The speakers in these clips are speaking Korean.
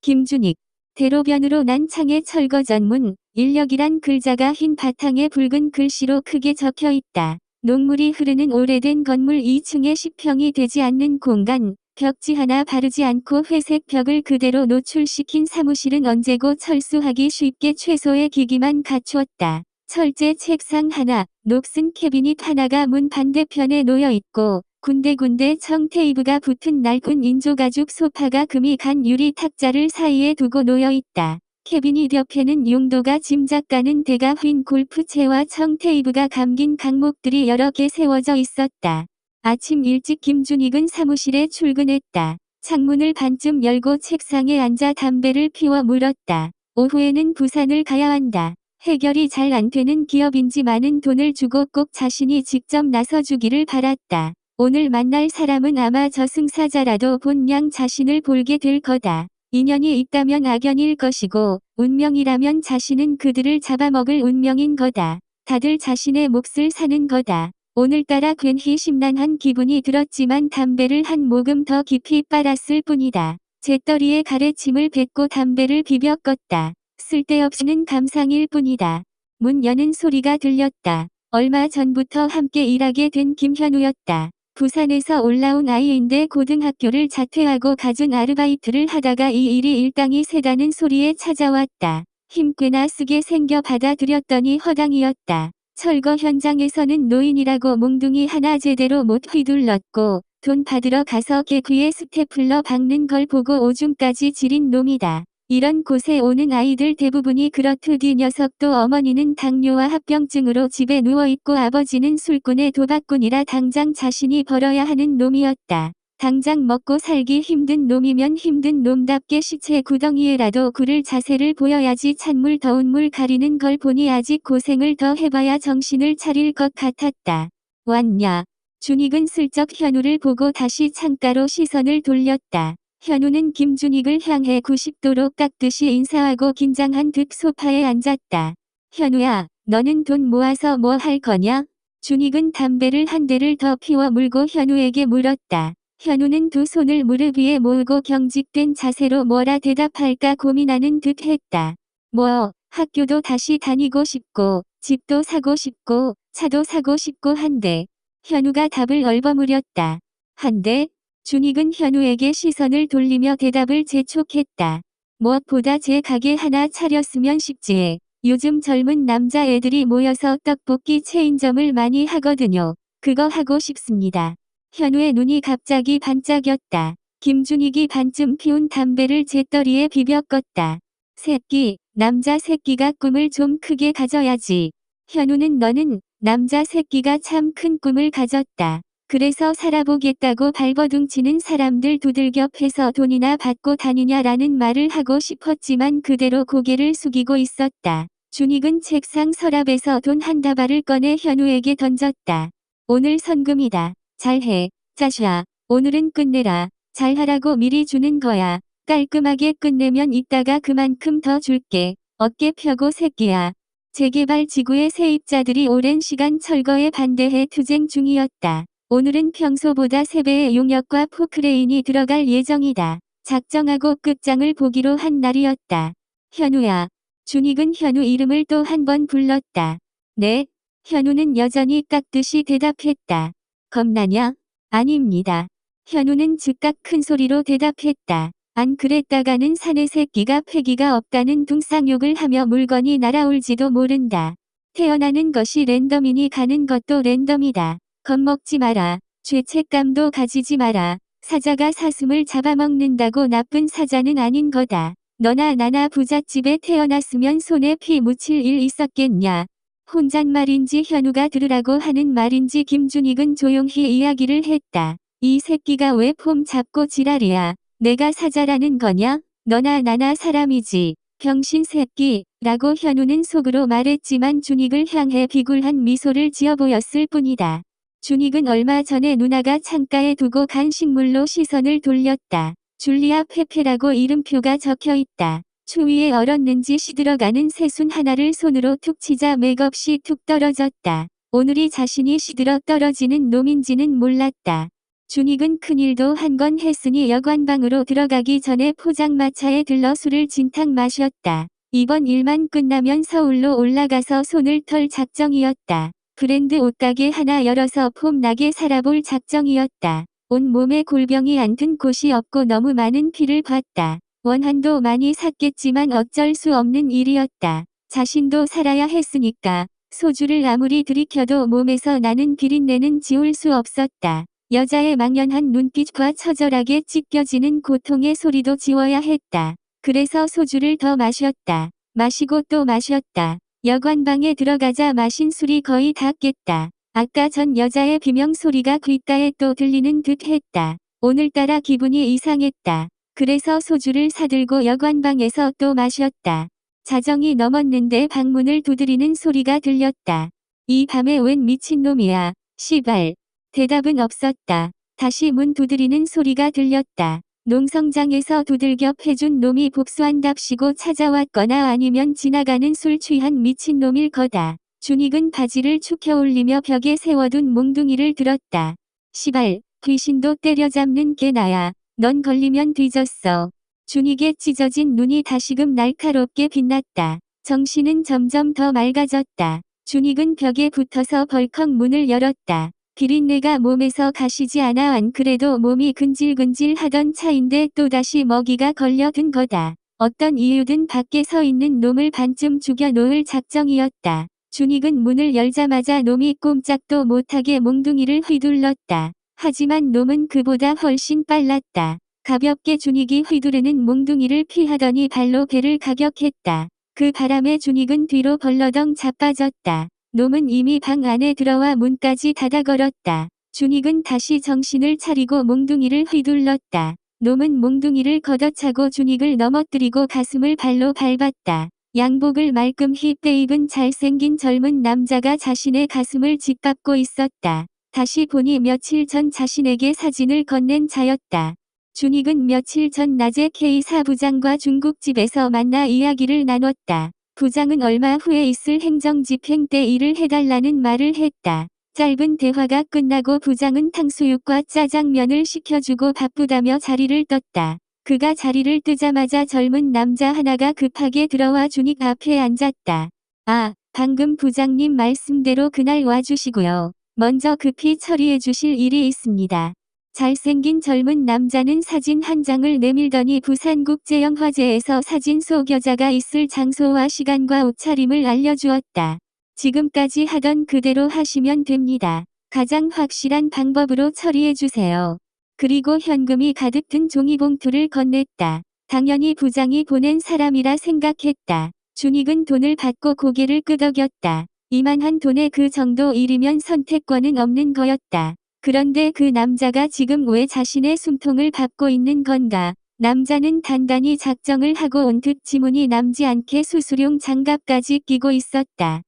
김준익. 대로변으로 난 창에 철거 전문, 인력이란 글자가 흰 바탕에 붉은 글씨로 크게 적혀 있다. 녹물이 흐르는 오래된 건물 2층에 10평이 되지 않는 공간, 벽지 하나 바르지 않고 회색 벽을 그대로 노출시킨 사무실은 언제고 철수하기 쉽게 최소의 기기만 갖추었다. 철제 책상 하나, 녹슨 캐비닛 하나가 문 반대편에 놓여 있고, 군데군데 청테이프가 붙은 낡은 인조가죽 소파가 금이 간 유리 탁자를 사이에 두고 놓여 있다. 캐비닛 옆에는 용도가 짐작가는 대가 휜 골프채와 청테이프가 감긴 강목들이 여러 개 세워져 있었다. 아침 일찍 김준익은 사무실에 출근했다. 창문을 반쯤 열고 책상에 앉아 담배를 피워 물었다. 오후에는 부산을 가야 한다. 해결이 잘 안 되는 기업인지 많은 돈을 주고 꼭 자신이 직접 나서주기를 바랐다. 오늘 만날 사람은 아마 저승사자라도 본냥 자신을 볼게 될 거다. 인연이 있다면 악연일 것이고 운명이라면 자신은 그들을 잡아먹을 운명인 거다. 다들 자신의 몫을 사는 거다. 오늘따라 괜히 심란한 기분이 들었지만 담배를 한 모금 더 깊이 빨았을 뿐이다. 재떨이에 가래침을 뱉고 담배를 비벼 껐다. 쓸데없이는 감상일 뿐이다. 문 여는 소리가 들렸다. 얼마 전부터 함께 일하게 된 김현우였다. 부산에서 올라온 아이인데 고등학교를 자퇴하고 갖은 아르바이트를 하다가 이 일이 일당이 새다는 소리에 찾아왔다. 힘 꽤나 쓰게 생겨 받아들였더니 허당이었다. 철거 현장에서는 노인이라고 몽둥이 하나 제대로 못 휘둘렀고 돈 받으러 가서 개귀에 스테플러 박는 걸 보고 오줌까지 지린 놈이다. 이런 곳에 오는 아이들 대부분이 그렇듯 이 녀석도 어머니는 당뇨와 합병증으로 집에 누워있고 아버지는 술꾼의 도박꾼이라 당장 자신이 벌어야 하는 놈이었다. 당장 먹고 살기 힘든 놈이면 힘든 놈답게 시체 구덩이에라도 굴을 자세를 보여야지 찬물 더운 물 가리는 걸 보니 아직 고생을 더 해봐야 정신을 차릴 것 같았다. 왔냐? 준익은 슬쩍 현우를 보고 다시 창가로 시선을 돌렸다. 현우는 김준익을 향해 90도로 깎듯이 인사하고 긴장한 듯 소파에 앉았다. 현우야, 너는 돈 모아서 뭐 할 거냐? 준익은 담배를 한 대를 더 피워 물고 현우에게 물었다. 현우는 두 손을 무릎 위에 모으고 경직된 자세로 뭐라 대답할까 고민하는 듯 했다. 뭐, 학교도 다시 다니고 싶고, 집도 사고 싶고, 차도 사고 싶고 한데. 현우가 답을 얼버무렸다. 한데? 준익은 현우에게 시선을 돌리며 대답을 재촉했다. 무엇보다 제 가게 하나 차렸으면 싶지. 요즘 젊은 남자애들이 모여서 떡볶이 체인점을 많이 하거든요. 그거 하고 싶습니다. 현우의 눈이 갑자기 반짝였다. 김준익이 반쯤 피운 담배를 재떨이에 비벼 껐다. 새끼, 남자 새끼가 꿈을 좀 크게 가져야지. 현우는 너는 남자 새끼가 참 큰 꿈을 가졌다. 그래서 살아보겠다고 발버둥치는 사람들 두들겨 패서 돈이나 받고 다니냐라는 말을 하고 싶었지만 그대로 고개를 숙이고 있었다. 준익은 책상 서랍에서 돈 한 다발을 꺼내 현우에게 던졌다. 오늘 선금이다. 잘해. 자샤. 오늘은 끝내라. 잘하라고 미리 주는 거야. 깔끔하게 끝내면 이따가 그만큼 더 줄게. 어깨 펴고 새끼야. 재개발 지구의 세입자들이 오랜 시간 철거에 반대해 투쟁 중이었다. 오늘은 평소보다 3배의 용역과 포크레인이 들어갈 예정이다. 작정하고 끝장을 보기로 한 날이었다. 현우야. 준익은 현우 이름을 또 한 번 불렀다. 네? 현우는 여전히 깍듯이 대답했다. 겁나냐? 아닙니다. 현우는 즉각 큰 소리로 대답했다. 안 그랬다가는 사내 새끼가 패기가 없다는 둥상욕을 하며 물건이 날아올지도 모른다. 태어나는 것이 랜덤이니 가는 것도 랜덤이다. 겁먹지 마라. 죄책감도 가지지 마라. 사자가 사슴을 잡아먹는다고 나쁜 사자는 아닌 거다. 너나 나나 부잣집에 태어났으면 손에 피 묻힐 일 있었겠냐. 혼잣말인지 현우가 들으라고 하는 말인지 김준익은 조용히 이야기를 했다. 이 새끼가 왜 폼 잡고 지랄이야. 내가 사자라는 거냐? 너나 나나 사람이지. 병신 새끼. 라고 현우는 속으로 말했지만 준익을 향해 비굴한 미소를 지어 보였을 뿐이다. 준익은 얼마 전에 누나가 창가에 두고 간 식물로 시선을 돌렸다. 줄리아 페페라고 이름표가 적혀있다. 추위에 얼었는지 시들어가는 새순 하나를 손으로 툭 치자 맥없이 툭 떨어졌다. 오늘이 자신이 시들어 떨어지는 놈인지는 몰랐다. 준익은 큰일도 한 건 했으니 여관방으로 들어가기 전에 포장마차에 들러 술을 진탕 마셨다. 이번 일만 끝나면 서울로 올라가서 손을 털 작정이었다. 브랜드 옷가게 하나 열어서 폼나게 살아볼 작정이었다. 온몸에 골병이 안 든 곳이 없고 너무 많은 피를 봤다. 원한도 많이 샀겠지만 어쩔 수 없는 일이었다. 자신도 살아야 했으니까. 소주를 아무리 들이켜도 몸에서 나는 비린내는 지울 수 없었다. 여자의 망연한 눈빛과 처절하게 찢겨지는 고통의 소리도 지워야 했다. 그래서 소주를 더 마셨다. 마시고 또 마셨다. 여관방에 들어가자 마신 술이 거의 다 깼다. 아까 전 여자의 비명소리가 귓가에 또 들리는 듯 했다. 오늘따라 기분이 이상했다. 그래서 소주를 사들고 여관방에서 또 마셨다. 자정이 넘었는데 방문을 두드리는 소리가 들렸다. 이 밤에 웬 미친놈이야. 시발. 대답은 없었다. 다시 문 두드리는 소리가 들렸다. 농성장에서 두들겨 패준 놈이 복수한답시고 찾아왔거나 아니면 지나가는 술 취한 미친놈일 거다. 준익은 바지를 축혀올리며 벽에 세워둔 몽둥이를 들었다. 시발, 귀신도 때려잡는 게 나야. 넌 걸리면 뒤졌어. 준익의 찢어진 눈이 다시금 날카롭게 빛났다. 정신은 점점 더 맑아졌다. 준익은 벽에 붙어서 벌컥 문을 열었다. 비린내가 몸에서 가시지 않아 안 그래도 몸이 근질근질 하던 차인데 또다시 먹이가 걸려든 거다. 어떤 이유든 밖에 서 있는 놈을 반쯤 죽여놓을 작정이었다. 준익은 문을 열자마자 놈이 꼼짝도 못하게 몽둥이를 휘둘렀다. 하지만 놈은 그보다 훨씬 빨랐다. 가볍게 준익이 휘두르는 몽둥이를 피하더니 발로 배를 가격했다. 그 바람에 준익은 뒤로 벌러덩 자빠졌다. 놈은 이미 방 안에 들어와 문까지 닫아 걸었다. 준익은 다시 정신을 차리고 몽둥이를 휘둘렀다. 놈은 몽둥이를 걷어차고 준익을 넘어뜨리고 가슴을 발로 밟았다. 양복을 말끔히 빼입은 잘생긴 젊은 남자가 자신의 가슴을 짓밟고 있었다. 다시 보니 며칠 전 자신에게 사진을 건넨 자였다. 준익은 며칠 전 낮에 K사 부장과 중국집에서 만나 이야기를 나눴다. 부장은 얼마 후에 있을 행정집행 때 일을 해달라는 말을 했다. 짧은 대화가 끝나고 부장은 탕수육과 짜장면을 시켜주고 바쁘다며 자리를 떴다. 그가 자리를 뜨자마자 젊은 남자 하나가 급하게 들어와 준익 앞에 앉았다. 아, 방금 부장님 말씀대로 그날 와주시고요. 먼저 급히 처리해 주실 일이 있습니다. 잘생긴 젊은 남자는 사진 한 장을 내밀더니 부산국제영화제에서 사진 속 여자가 있을 장소와 시간과 옷차림을 알려주었다. 지금까지 하던 그대로 하시면 됩니다. 가장 확실한 방법으로 처리해 주세요. 그리고 현금이 가득 든 종이봉투를 건넸다. 당연히 부장이 보낸 사람이라 생각했다. 준익은 돈을 받고 고개를 끄덕였다. 이만한 돈에 그 정도 일이면 선택권은 없는 거였다. 그런데 그 남자가 지금 왜 자신의 숨통을 밟고 있는 건가? 남자는 단단히 작정을 하고 온 듯 지문이 남지 않게 수수용 장갑까지 끼고 있었다.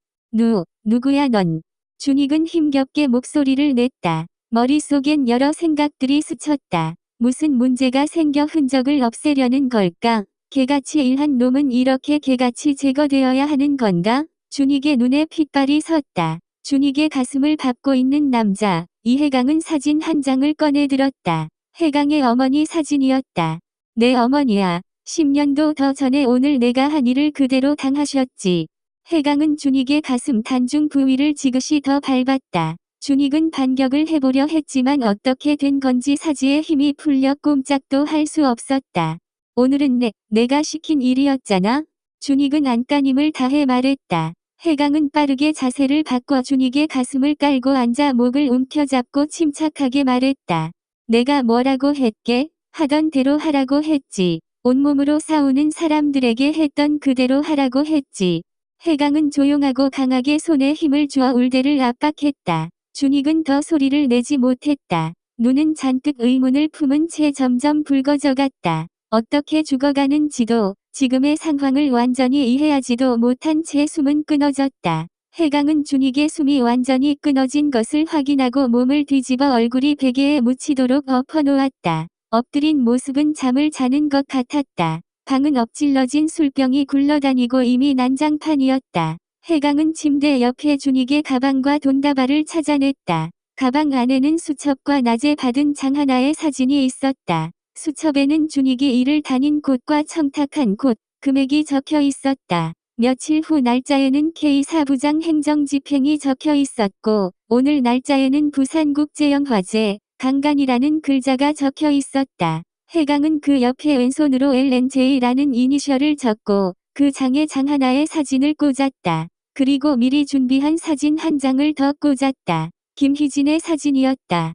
누구야 넌? 준익은 힘겹게 목소리를 냈다. 머릿속엔 여러 생각들이 스쳤다. 무슨 문제가 생겨 흔적을 없애려는 걸까? 개같이 일한 놈은 이렇게 개같이 제거되어야 하는 건가? 준익의 눈에 핏발이 섰다. 준익의 가슴을 밟고 있는 남자. 이혜강은 사진 한 장을 꺼내 들었다. 혜강의 어머니 사진이었다. 내 어머니야. 10년도 더 전에 오늘 내가 한 일을 그대로 당하셨지. 혜강은 준익의 가슴 단중 부위를 지그시 더 밟았다. 준익은 반격을 해보려 했지만 어떻게 된 건지 사지의 힘이 풀려 꼼짝도 할 수 없었다. 오늘은 내가 시킨 일이었잖아. 준익은 안간힘을 다해 말했다. 혜강은 빠르게 자세를 바꿔 준익의 가슴을 깔고 앉아 목을 움켜잡고 침착하게 말했다. 내가 뭐라고 했게? 하던 대로 하라고 했지. 온몸으로 싸우는 사람들에게 했던 그대로 하라고 했지. 혜강은 조용하고 강하게 손에 힘을 주어 울대를 압박했다. 준익은 더 소리를 내지 못했다. 눈은 잔뜩 의문을 품은 채 점점 붉어져 갔다. 어떻게 죽어가는지도 지금의 상황을 완전히 이해하지도 못한 채 숨은 끊어졌다. 혜강은 준익의 숨이 완전히 끊어진 것을 확인하고 몸을 뒤집어 얼굴이 베개에 묻히도록 엎어놓았다. 엎드린 모습은 잠을 자는 것 같았다. 방은 엎질러진 술병이 굴러다니고 이미 난장판이었다. 혜강은 침대 옆에 준익의 가방과 돈다발을 찾아냈다. 가방 안에는 수첩과 낮에 받은 장하나의 사진이 있었다. 수첩에는 준익이 일을 다닌 곳과 청탁한 곳, 금액이 적혀 있었다. 며칠 후 날짜에는 K사부장 행정집행이 적혀 있었고, 오늘 날짜에는 부산국제영화제, 강간이라는 글자가 적혀 있었다. 해강은 그 옆에 왼손으로 LNJ라는 이니셜을 적고, 그 장에 장하나의 사진을 꽂았다. 그리고 미리 준비한 사진 한 장을 더 꽂았다. 김희진의 사진이었다.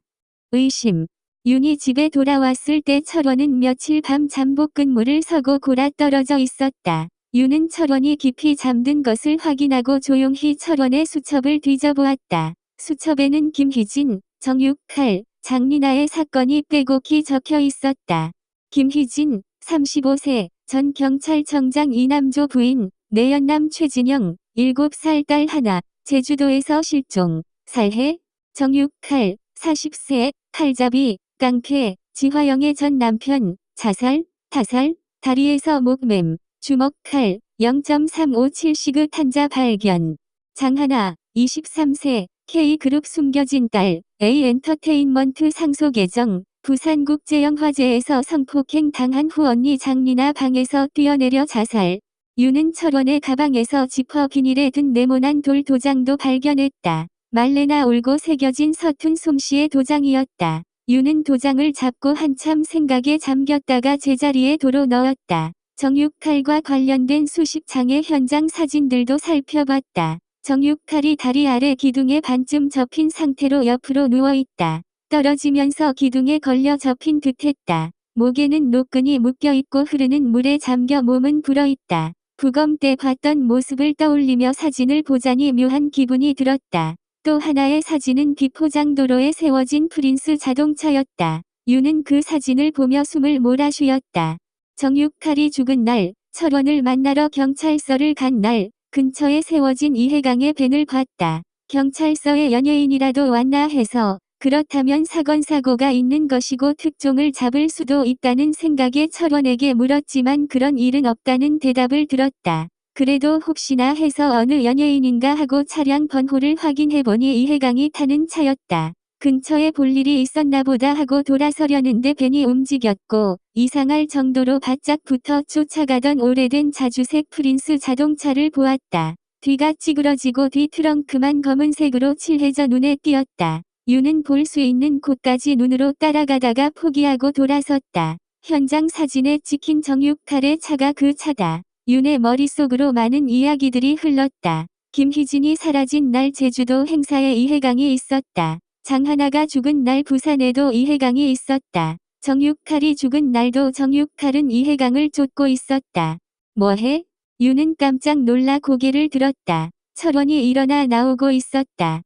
의심. 윤이 집에 돌아왔을 때 철원은 며칠 밤 잠복 근무를 서고 골아 떨어져 있었다. 윤은 철원이 깊이 잠든 것을 확인하고 조용히 철원의 수첩을 뒤져보았다. 수첩에는 김희진, 정육칼, 장리나의 사건이 빼곡히 적혀 있었다. 김희진, 35세, 전 경찰청장 이남조 부인, 내연남 최진영, 7살 딸 하나, 제주도에서 실종, 살해. 정육칼, 40세, 칼잡이, 깡패, 지화영의 전 남편, 자살, 타살, 다리에서 목맴, 주먹칼, 0.357시그 탄자 발견. 장하나, 23세, K그룹 숨겨진 딸, A엔터테인먼트 상소 계정, 부산국제영화제에서 성폭행 당한 후 언니 장리나 방에서 뛰어내려 자살. 윤은 철원의 가방에서 지퍼 비닐에 든 네모난 돌 도장도 발견했다. 말레나 올고 새겨진 서툰 솜씨의 도장이었다. 윤은 도장을 잡고 한참 생각에 잠겼다가 제자리에 도로 넣었다. 정육칼과 관련된 수십 장의 현장 사진들도 살펴봤다. 정육칼이 다리 아래 기둥에 반쯤 접힌 상태로 옆으로 누워있다. 떨어지면서 기둥에 걸려 접힌 듯했다. 목에는 노끈이 묶여있고 흐르는 물에 잠겨 몸은 불어있다. 부검 때 봤던 모습을 떠올리며 사진을 보자니 묘한 기분이 들었다. 또 하나의 사진은 비포장도로에 세워진 프린스 자동차였다. 윤은 그 사진을 보며 숨을 몰아쉬었다. 정육칼이 죽은 날, 철원을 만나러 경찰서를 간 날, 근처에 세워진 이해강의 밴을 봤다. 경찰서에 연예인이라도 왔나 해서, 그렇다면 사건 사고가 있는 것이고 특종을 잡을 수도 있다는 생각에 철원에게 물었지만 그런 일은 없다는 대답을 들었다. 그래도 혹시나 해서 어느 연예인인가 하고 차량 번호를 확인해보니 이해강이 타는 차였다. 근처에 볼 일이 있었나 보다 하고 돌아서려는데 밴이 움직였고 이상할 정도로 바짝 붙어 쫓아가던 오래된 자주색 프린스 자동차를 보았다. 뒤가 찌그러지고 뒤 트렁크만 검은색으로 칠해져 눈에 띄었다. 윤은 볼 수 있는 곳까지 눈으로 따라가다가 포기하고 돌아섰다. 현장 사진에 찍힌 정육칼의 차가 그 차다. 윤의 머릿속으로 많은 이야기들이 흘렀다. 김희진이 사라진 날 제주도 행사에 이해강이 있었다. 장하나가 죽은 날 부산에도 이해강이 있었다. 정육칼이 죽은 날도 정육칼은 이해강을 쫓고 있었다. 뭐해? 윤은 깜짝 놀라 고개를 들었다. 철원이 일어나 나오고 있었다.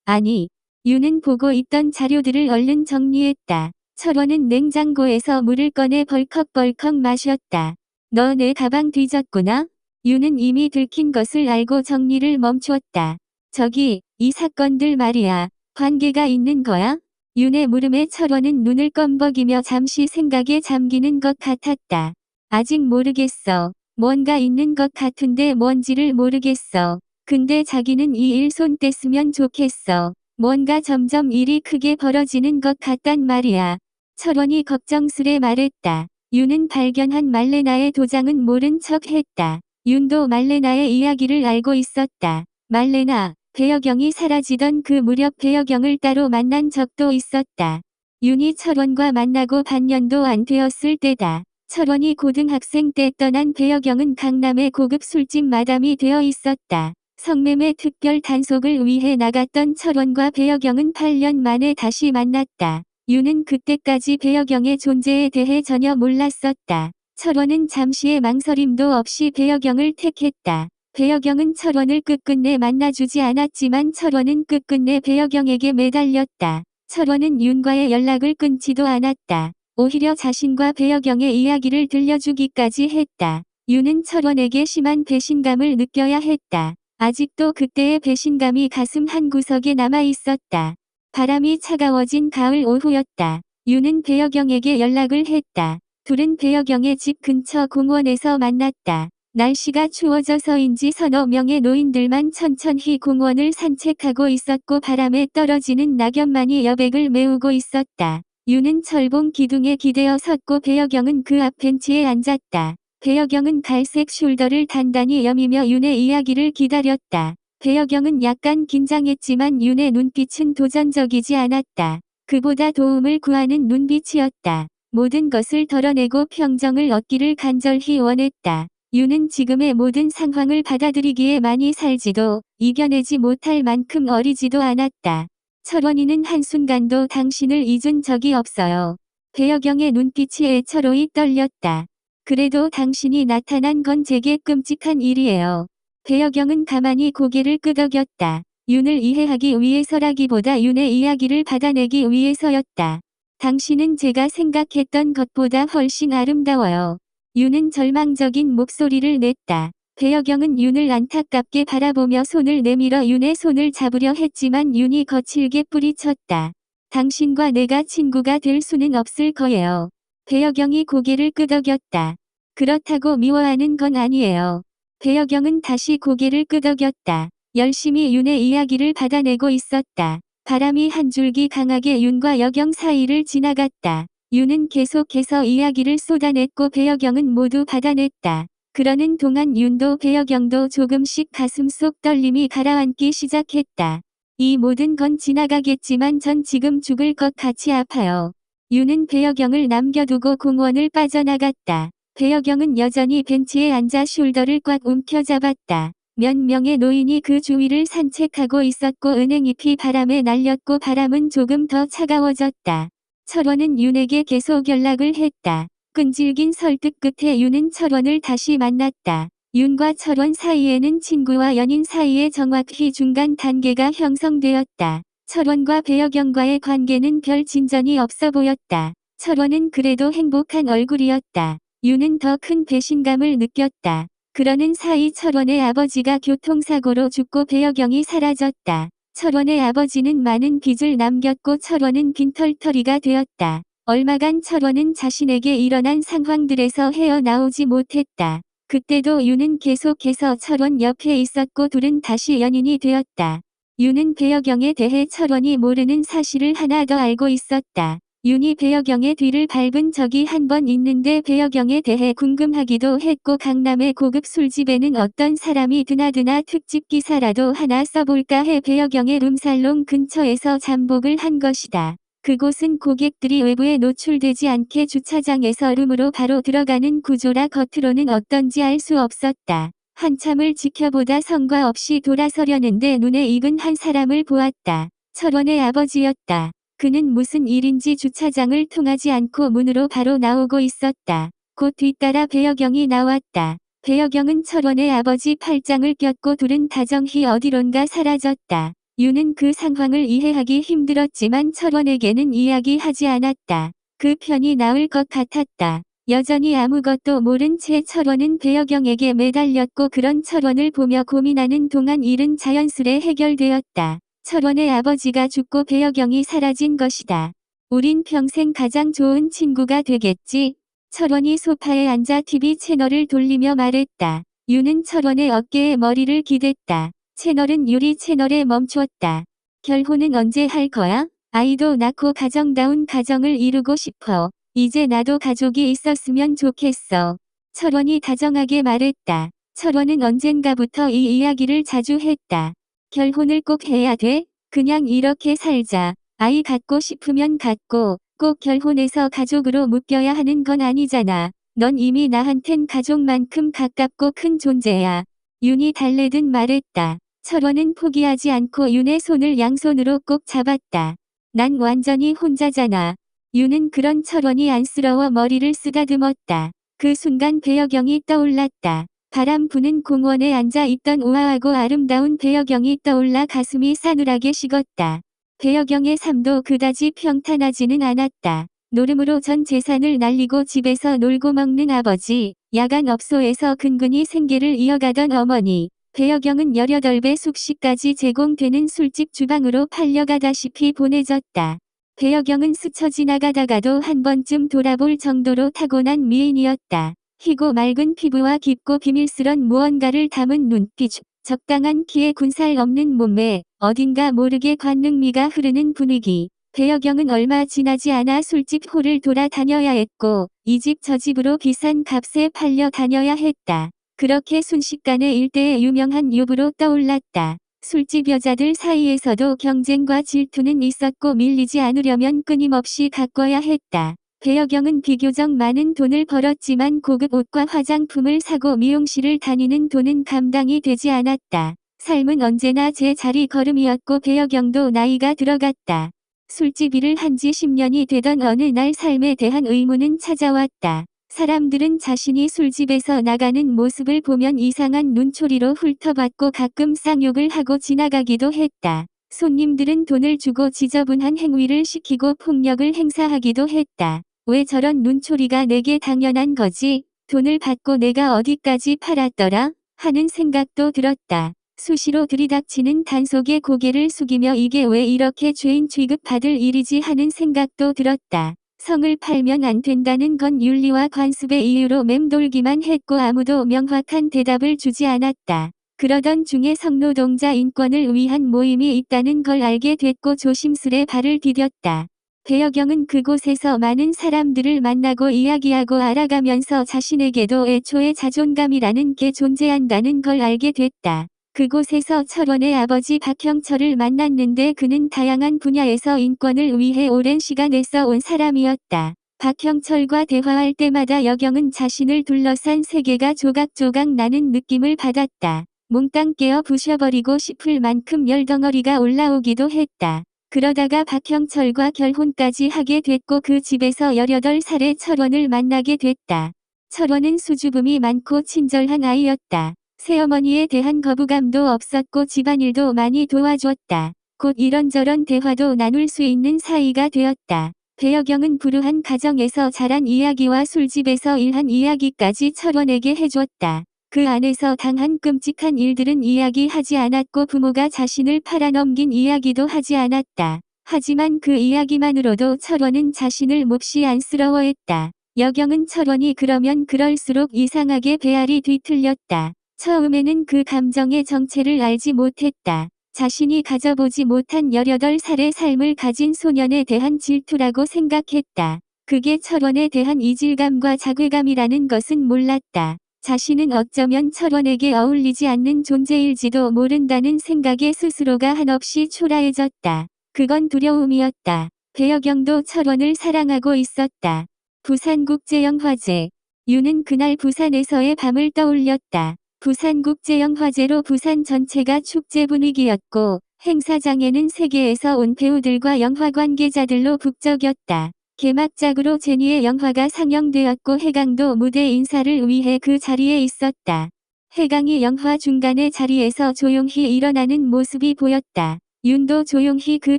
아니. 윤은 보고 있던 자료들을 얼른 정리했다. 철원은 냉장고에서 물을 꺼내 벌컥벌컥 마셨다. 너 내 가방 뒤졌구나? 윤은 이미 들킨 것을 알고 정리를 멈추었다. 저기, 이 사건들 말이야. 관계가 있는 거야? 윤의 물음에 철원은 눈을 껌벅이며 잠시 생각에 잠기는 것 같았다. 아직 모르겠어. 뭔가 있는 것 같은데 뭔지를 모르겠어. 근데 자기는 이 일 손 뗐으면 좋겠어. 뭔가 점점 일이 크게 벌어지는 것 같단 말이야. 철원이 걱정스레 말했다. 윤은 발견한 말레나의 도장은 모른 척 했다. 윤도 말레나의 이야기를 알고 있었다. 말레나, 배여경이 사라지던 그 무렵 배여경을 따로 만난 적도 있었다. 윤이 철원과 만나고 반년도 안 되었을 때다. 철원이 고등학생 때 떠난 배여경은 강남의 고급 술집 마담이 되어 있었다. 성매매 특별 단속을 위해 나갔던 철원과 배여경은 8년 만에 다시 만났다. 윤은 그때까지 배여경의 존재에 대해 전혀 몰랐었다. 철원은 잠시의 망설임도 없이 배여경을 택했다. 배여경은 철원을 끝끝내 만나주지 않았지만 철원은 끝끝내 배여경에게 매달렸다. 철원은 윤과의 연락을 끊지도 않았다. 오히려 자신과 배여경의 이야기를 들려주기까지 했다. 윤은 철원에게 심한 배신감을 느껴야 했다. 아직도 그때의 배신감이 가슴 한구석에 남아있었다. 바람이 차가워진 가을 오후였다. 윤은 배여경에게 연락을 했다. 둘은 배여경의 집 근처 공원에서 만났다. 날씨가 추워져서인지 서너 명의 노인들만 천천히 공원을 산책하고 있었고 바람에 떨어지는 낙엽만이 여백을 메우고 있었다. 유는 철봉 기둥에 기대어 섰고 배여경은 그 앞 벤치에 앉았다. 배여경은 갈색 숄더를 단단히 여미며 윤의 이야기를 기다렸다. 배여경은 약간 긴장했지만 윤의 눈빛은 도전적이지 않았다. 그보다 도움을 구하는 눈빛이었다. 모든 것을 덜어내고 평정을 얻기를 간절히 원했다. 윤은 지금의 모든 상황을 받아들이기에 많이 살지도 이겨내지 못할 만큼 어리지도 않았다. 철원이는 한순간도 당신을 잊은 적이 없어요. 배여경의 눈빛이 애처로이 떨렸다. 그래도 당신이 나타난 건 제게 끔찍한 일이에요. 배여경은 가만히 고개를 끄덕였다. 윤을 이해하기 위해서라기보다 윤의 이야기를 받아내기 위해서였다. 당신은 제가 생각했던 것보다 훨씬 아름다워요. 윤은 절망적인 목소리를 냈다. 배여경은 윤을 안타깝게 바라보며 손을 내밀어 윤의 손을 잡으려 했지만 윤이 거칠게 뿌리쳤다. 당신과 내가 친구가 될 수는 없을 거예요. 배여경이 고개를 끄덕였다. 그렇다고 미워하는 건 아니에요. 배여경은 다시 고개를 끄덕였다. 열심히 윤의 이야기를 받아내고 있었다. 바람이 한 줄기 강하게 윤과 여경 사이를 지나갔다. 윤은 계속해서 이야기를 쏟아냈고 배여경은 모두 받아냈다. 그러는 동안 윤도 배여경도 조금씩 가슴속 떨림이 가라앉기 시작했다. 이 모든 건 지나가겠지만 전 지금 죽을 것 같이 아파요. 윤은 배여경을 남겨두고 공원을 빠져나갔다. 배여경은 여전히 벤치에 앉아 숄더를 꽉 움켜잡았다. 몇 명의 노인이 그 주위를 산책하고 있었고 은행잎이 바람에 날렸고 바람은 조금 더 차가워졌다. 철원은 윤에게 계속 연락을 했다. 끈질긴 설득 끝에 윤은 철원을 다시 만났다. 윤과 철원 사이에는 친구와 연인 사이에 정확히 중간 단계가 형성되었다. 철원과 배여경과의 관계는 별 진전이 없어 보였다. 철원은 그래도 행복한 얼굴이었다. 윤은 더 큰 배신감을 느꼈다. 그러는 사이 철원의 아버지가 교통사고로 죽고 배여경이 사라졌다. 철원의 아버지는 많은 빚을 남겼고 철원은 빈털터리가 되었다. 얼마간 철원은 자신에게 일어난 상황들에서 헤어나오지 못했다. 그때도 윤은 계속해서 철원 옆에 있었고 둘은 다시 연인이 되었다. 윤은 배여경에 대해 철원이 모르는 사실을 하나 더 알고 있었다. 윤이 배여경의 뒤를 밟은 적이 한 번 있는데 배여경에 대해 궁금하기도 했고 강남의 고급 술집에는 어떤 사람이 드나드나 특집 기사라도 하나 써볼까 해 배여경의 룸살롱 근처에서 잠복을 한 것이다. 그곳은 고객들이 외부에 노출되지 않게 주차장에서 룸으로 바로 들어가는 구조라 겉으로는 어떤지 알 수 없었다. 한참을 지켜보다 성과 없이 돌아서려는데 눈에 익은 한 사람을 보았다. 철원의 아버지였다. 그는 무슨 일인지 주차장을 통하지 않고 문으로 바로 나오고 있었다. 곧 뒤따라 배여경이 나왔다. 배여경은 철원의 아버지 팔짱을 꼈고 둘은 다정히 어디론가 사라졌다. 윤은 그 상황을 이해하기 힘들었지만 철원에게는 이야기하지 않았다. 그 편이 나을 것 같았다. 여전히 아무것도 모른 채 철원은 배여경에게 매달렸고 그런 철원을 보며 고민하는 동안 일은 자연스레 해결되었다. 철원의 아버지가 죽고 배여경이 사라진 것이다. 우린 평생 가장 좋은 친구가 되겠지. 철원이 소파에 앉아 TV 채널을 돌리며 말했다. 윤은 철원의 어깨에 머리를 기댔다. 채널은 유리 채널에 멈췄다. 결혼은 언제 할 거야? 아이도 낳고 가정다운 가정을 이루고 싶어. 이제 나도 가족이 있었으면 좋겠어. 철원이 다정하게 말했다. 철원은 언젠가부터 이 이야기를 자주 했다. 결혼을 꼭 해야 돼? 그냥 이렇게 살자. 아이 갖고 싶으면 갖고 꼭 결혼해서 가족으로 묶여야 하는 건 아니잖아. 넌 이미 나한텐 가족만큼 가깝고 큰 존재야. 윤이 달래듯 말했다. 철원은 포기하지 않고 윤의 손을 양손으로 꼭 잡았다. 난 완전히 혼자잖아. 윤은 그런 철원이 안쓰러워 머리를 쓰다듬었다. 그 순간 배여경이 떠올랐다. 바람 부는 공원에 앉아 있던 우아하고 아름다운 배여경이 떠올라 가슴이 싸늘하게 식었다. 배여경의 삶도 그다지 평탄하지는 않았다. 노름으로 전 재산을 날리고 집에서 놀고 먹는 아버지, 야간 업소에서 근근히 생계를 이어가던 어머니, 배여경은 18배 숙식까지 제공되는 술집 주방으로 팔려가다시피 보내졌다. 배여경은 스쳐 지나가다가도 한 번쯤 돌아볼 정도로 타고난 미인이었다. 희고 맑은 피부와 깊고 비밀스런 무언가를 담은 눈빛, 적당한 키에 군살 없는 몸매, 어딘가 모르게 관능미가 흐르는 분위기. 배여경은 얼마 지나지 않아 술집 홀을 돌아다녀야 했고 이 집 저 집으로 비싼 값에 팔려 다녀야 했다. 그렇게 순식간에 일대의 유명한 유부로 떠올랐다. 술집 여자들 사이에서도 경쟁과 질투는 있었고 밀리지 않으려면 끊임없이 가꿔야 했다. 배여경은 비교적 많은 돈을 벌었지만 고급 옷과 화장품을 사고 미용실을 다니는 돈은 감당이 되지 않았다. 삶은 언제나 제자리 걸음이었고 배여경도 나이가 들어갔다. 술집 일을 한 지 10년이 되던 어느 날 삶에 대한 의문은 찾아왔다. 사람들은 자신이 술집에서 나가는 모습을 보면 이상한 눈초리로 훑어봤고 가끔 쌍욕을 하고 지나가기도 했다. 손님들은 돈을 주고 지저분한 행위를 시키고 폭력을 행사하기도 했다. 왜 저런 눈초리가 내게 당연한 거지? 돈을 받고 내가 어디까지 팔았더라? 하는 생각도 들었다. 수시로 들이닥치는 단속에 고개를 숙이며 이게 왜 이렇게 죄인 취급받을 일이지 하는 생각도 들었다. 성을 팔면 안 된다는 건 윤리와 관습의 이유로 맴돌기만 했고 아무도 명확한 대답을 주지 않았다. 그러던 중에 성노동자 인권을 위한 모임이 있다는 걸 알게 됐고 조심스레 발을 디뎠다. 배여경은 그곳에서 많은 사람들을 만나고 이야기하고 알아가면서 자신에게도 애초에 자존감이라는 게 존재한다는 걸 알게 됐다. 그곳에서 철원의 아버지 박형철을 만났는데 그는 다양한 분야에서 인권을 위해 오랜 시간 애써온 사람이었다. 박형철과 대화할 때마다 여경은 자신을 둘러싼 세계가 조각조각 나는 느낌을 받았다. 몽땅 깨어 부셔버리고 싶을 만큼 열덩어리가 올라오기도 했다. 그러다가 박형철과 결혼까지 하게 됐고 그 집에서 18살의 철원을 만나게 됐다. 철원은 수줍음이 많고 친절한 아이였다. 새어머니에 대한 거부감도 없었고 집안일도 많이 도와줬다. 곧 이런저런 대화도 나눌 수 있는 사이가 되었다. 배여경은 불우한 가정에서 자란 이야기와 술집에서 일한 이야기까지 철원에게 해줬다. 그 안에서 당한 끔찍한 일들은 이야기하지 않았고 부모가 자신을 팔아넘긴 이야기도 하지 않았다. 하지만 그 이야기만으로도 철원은 자신을 몹시 안쓰러워했다. 여경은 철원이 그러면 그럴수록 이상하게 배알이 뒤틀렸다. 처음에는 그 감정의 정체를 알지 못했다. 자신이 가져보지 못한 18살의 삶을 가진 소년에 대한 질투라고 생각했다. 그게 철원에 대한 이질감과 자괴감이라는 것은 몰랐다. 자신은 어쩌면 철원에게 어울리지 않는 존재일지도 모른다는 생각에 스스로가 한없이 초라해졌다. 그건 두려움이었다. 배여경도 철원을 사랑하고 있었다. 부산국제영화제. 유는 그날 부산에서의 밤을 떠올렸다. 부산국제영화제로 부산 전체가 축제 분위기였고 행사장에는 세계에서 온 배우들과 영화 관계자들로 북적였다. 개막작으로 제니의 영화가 상영되었고 해강도 무대 인사를 위해 그 자리에 있었다. 해강이 영화 중간에 자리에서 조용히 일어나는 모습이 보였다. 윤도 조용히 그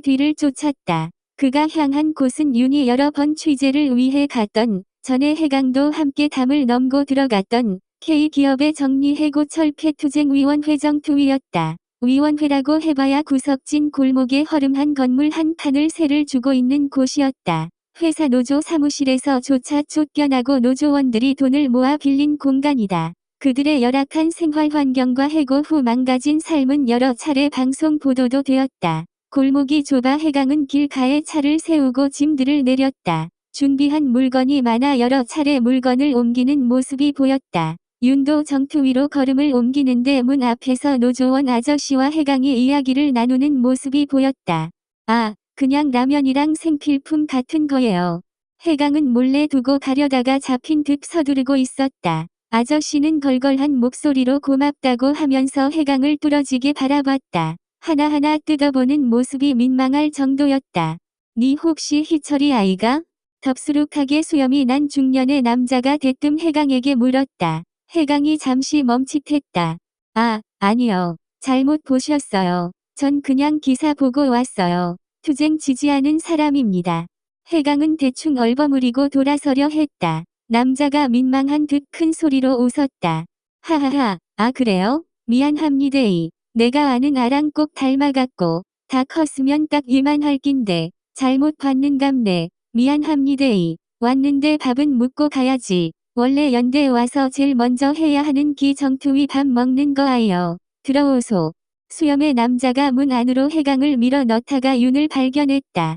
뒤를 쫓았다. 그가 향한 곳은 윤이 여러 번 취재를 위해 갔던, 전에 해강도 함께 담을 넘고 들어갔던 K기업의 정리해고철 폐투쟁위원회 정투위였다. 위원회라고 해봐야 구석진 골목에 허름한 건물 한 칸을 세를 주고 있는 곳이었다. 회사 노조 사무실에서조차 쫓겨나고 노조원들이 돈을 모아 빌린 공간이다. 그들의 열악한 생활 환경과 해고 후 망가진 삶은 여러 차례 방송 보도도 되었다. 골목이 좁아 해강은 길가에 차를 세우고 짐들을 내렸다. 준비한 물건이 많아 여러 차례 물건을 옮기는 모습이 보였다. 윤도 정투위로 걸음을 옮기는데 문 앞에서 노조원 아저씨와 해강이 이야기를 나누는 모습이 보였다. 아, 그냥 라면이랑 생필품 같은 거예요. 해강은 몰래 두고 가려다가 잡힌 듯 서두르고 있었다. 아저씨는 걸걸한 목소리로 고맙다고 하면서 해강을 뚫어지게 바라봤다. 하나하나 뜯어보는 모습이 민망할 정도였다. 니 혹시 희철이 아이가? 덥수룩하게 수염이 난 중년의 남자가 대뜸 해강에게 물었다. 해강이 잠시 멈칫했다. 아, 아니요. 잘못 보셨어요. 전 그냥 기사 보고 왔어요. 투쟁 지지하는 사람입니다. 해강은 대충 얼버무리고 돌아서려 했다. 남자가 민망한 듯 큰 소리로 웃었다. 하하하, 아 그래요? 미안합니다이. 내가 아는 아랑 꼭 닮아갔고, 다 컸으면 딱 이만할 낀데, 잘못 봤는갑네. 미안합니다이. 왔는데 밥은 묻고 가야지. 원래 연대에 와서 제일 먼저 해야 하는 기 정투위 밥 먹는 거 아요. 들어오소. 수염의 남자가 문 안으로 해강을 밀어 넣다가 윤을 발견했다.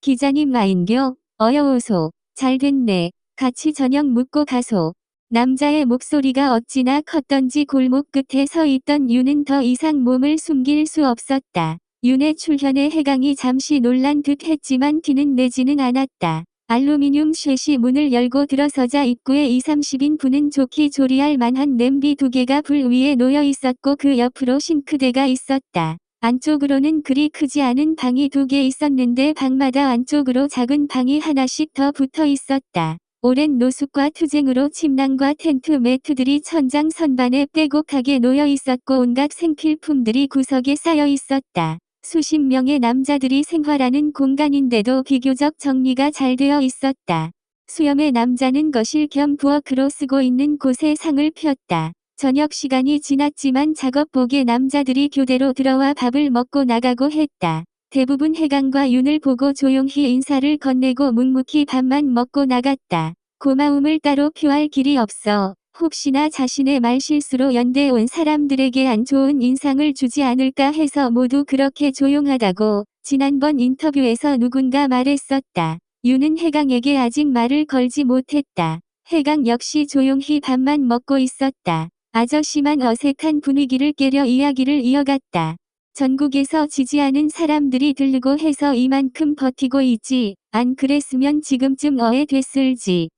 기자님 마인교? 어여오소. 잘됐네. 같이 저녁 묵고 가소. 남자의 목소리가 어찌나 컸던지 골목 끝에 서 있던 윤은 더 이상 몸을 숨길 수 없었다. 윤의 출현에 해강이 잠시 놀란 듯 했지만 티는 내지는 않았다. 알루미늄 쉐시 문을 열고 들어서자 입구에 20-30인분은 좋게 조리할 만한 냄비 2개가 불 위에 놓여 있었고 그 옆으로 싱크대가 있었다. 안쪽으로는 그리 크지 않은 방이 2개 있었는데 방마다 안쪽으로 작은 방이 하나씩 더 붙어 있었다. 오랜 노숙과 투쟁으로 침낭과 텐트 매트들이 천장 선반에 빼곡하게 놓여 있었고 온갖 생필품들이 구석에 쌓여 있었다. 수십 명의 남자들이 생활하는 공간인데도 비교적 정리가 잘 되어 있었다. 수염의 남자는 거실 겸 부엌으로 쓰고 있는 곳에 상을 폈다. 저녁 시간이 지났지만 작업복의 남자들이 교대로 들어와 밥을 먹고 나가고 했다. 대부분 해강과 윤을 보고 조용히 인사를 건네고 묵묵히 밥만 먹고 나갔다. 고마움을 따로 표할 길이 없어. 혹시나 자신의 말실수로 연대에 온 사람들에게 안 좋은 인상을 주지 않을까 해서 모두 그렇게 조용하다고 지난번 인터뷰에서 누군가 말했었다. 윤은 해강에게 아직 말을 걸지 못했다. 해강 역시 조용히 밥만 먹고 있었다. 아저씨만 어색한 분위기를 깨려 이야기를 이어갔다. 전국에서 지지하는 사람들이 들르고 해서 이만큼 버티고 있지. 안 그랬으면 지금쯤 어해됐을지.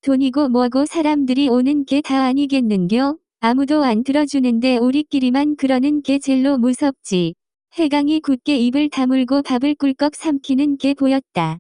돈이고 뭐고 사람들이 오는 게 다 아니겠는겨? 아무도 안 들어주는데 우리끼리만 그러는 게 젤로 무섭지. 해강이 굳게 입을 다물고 밥을 꿀꺽 삼키는 게 보였다.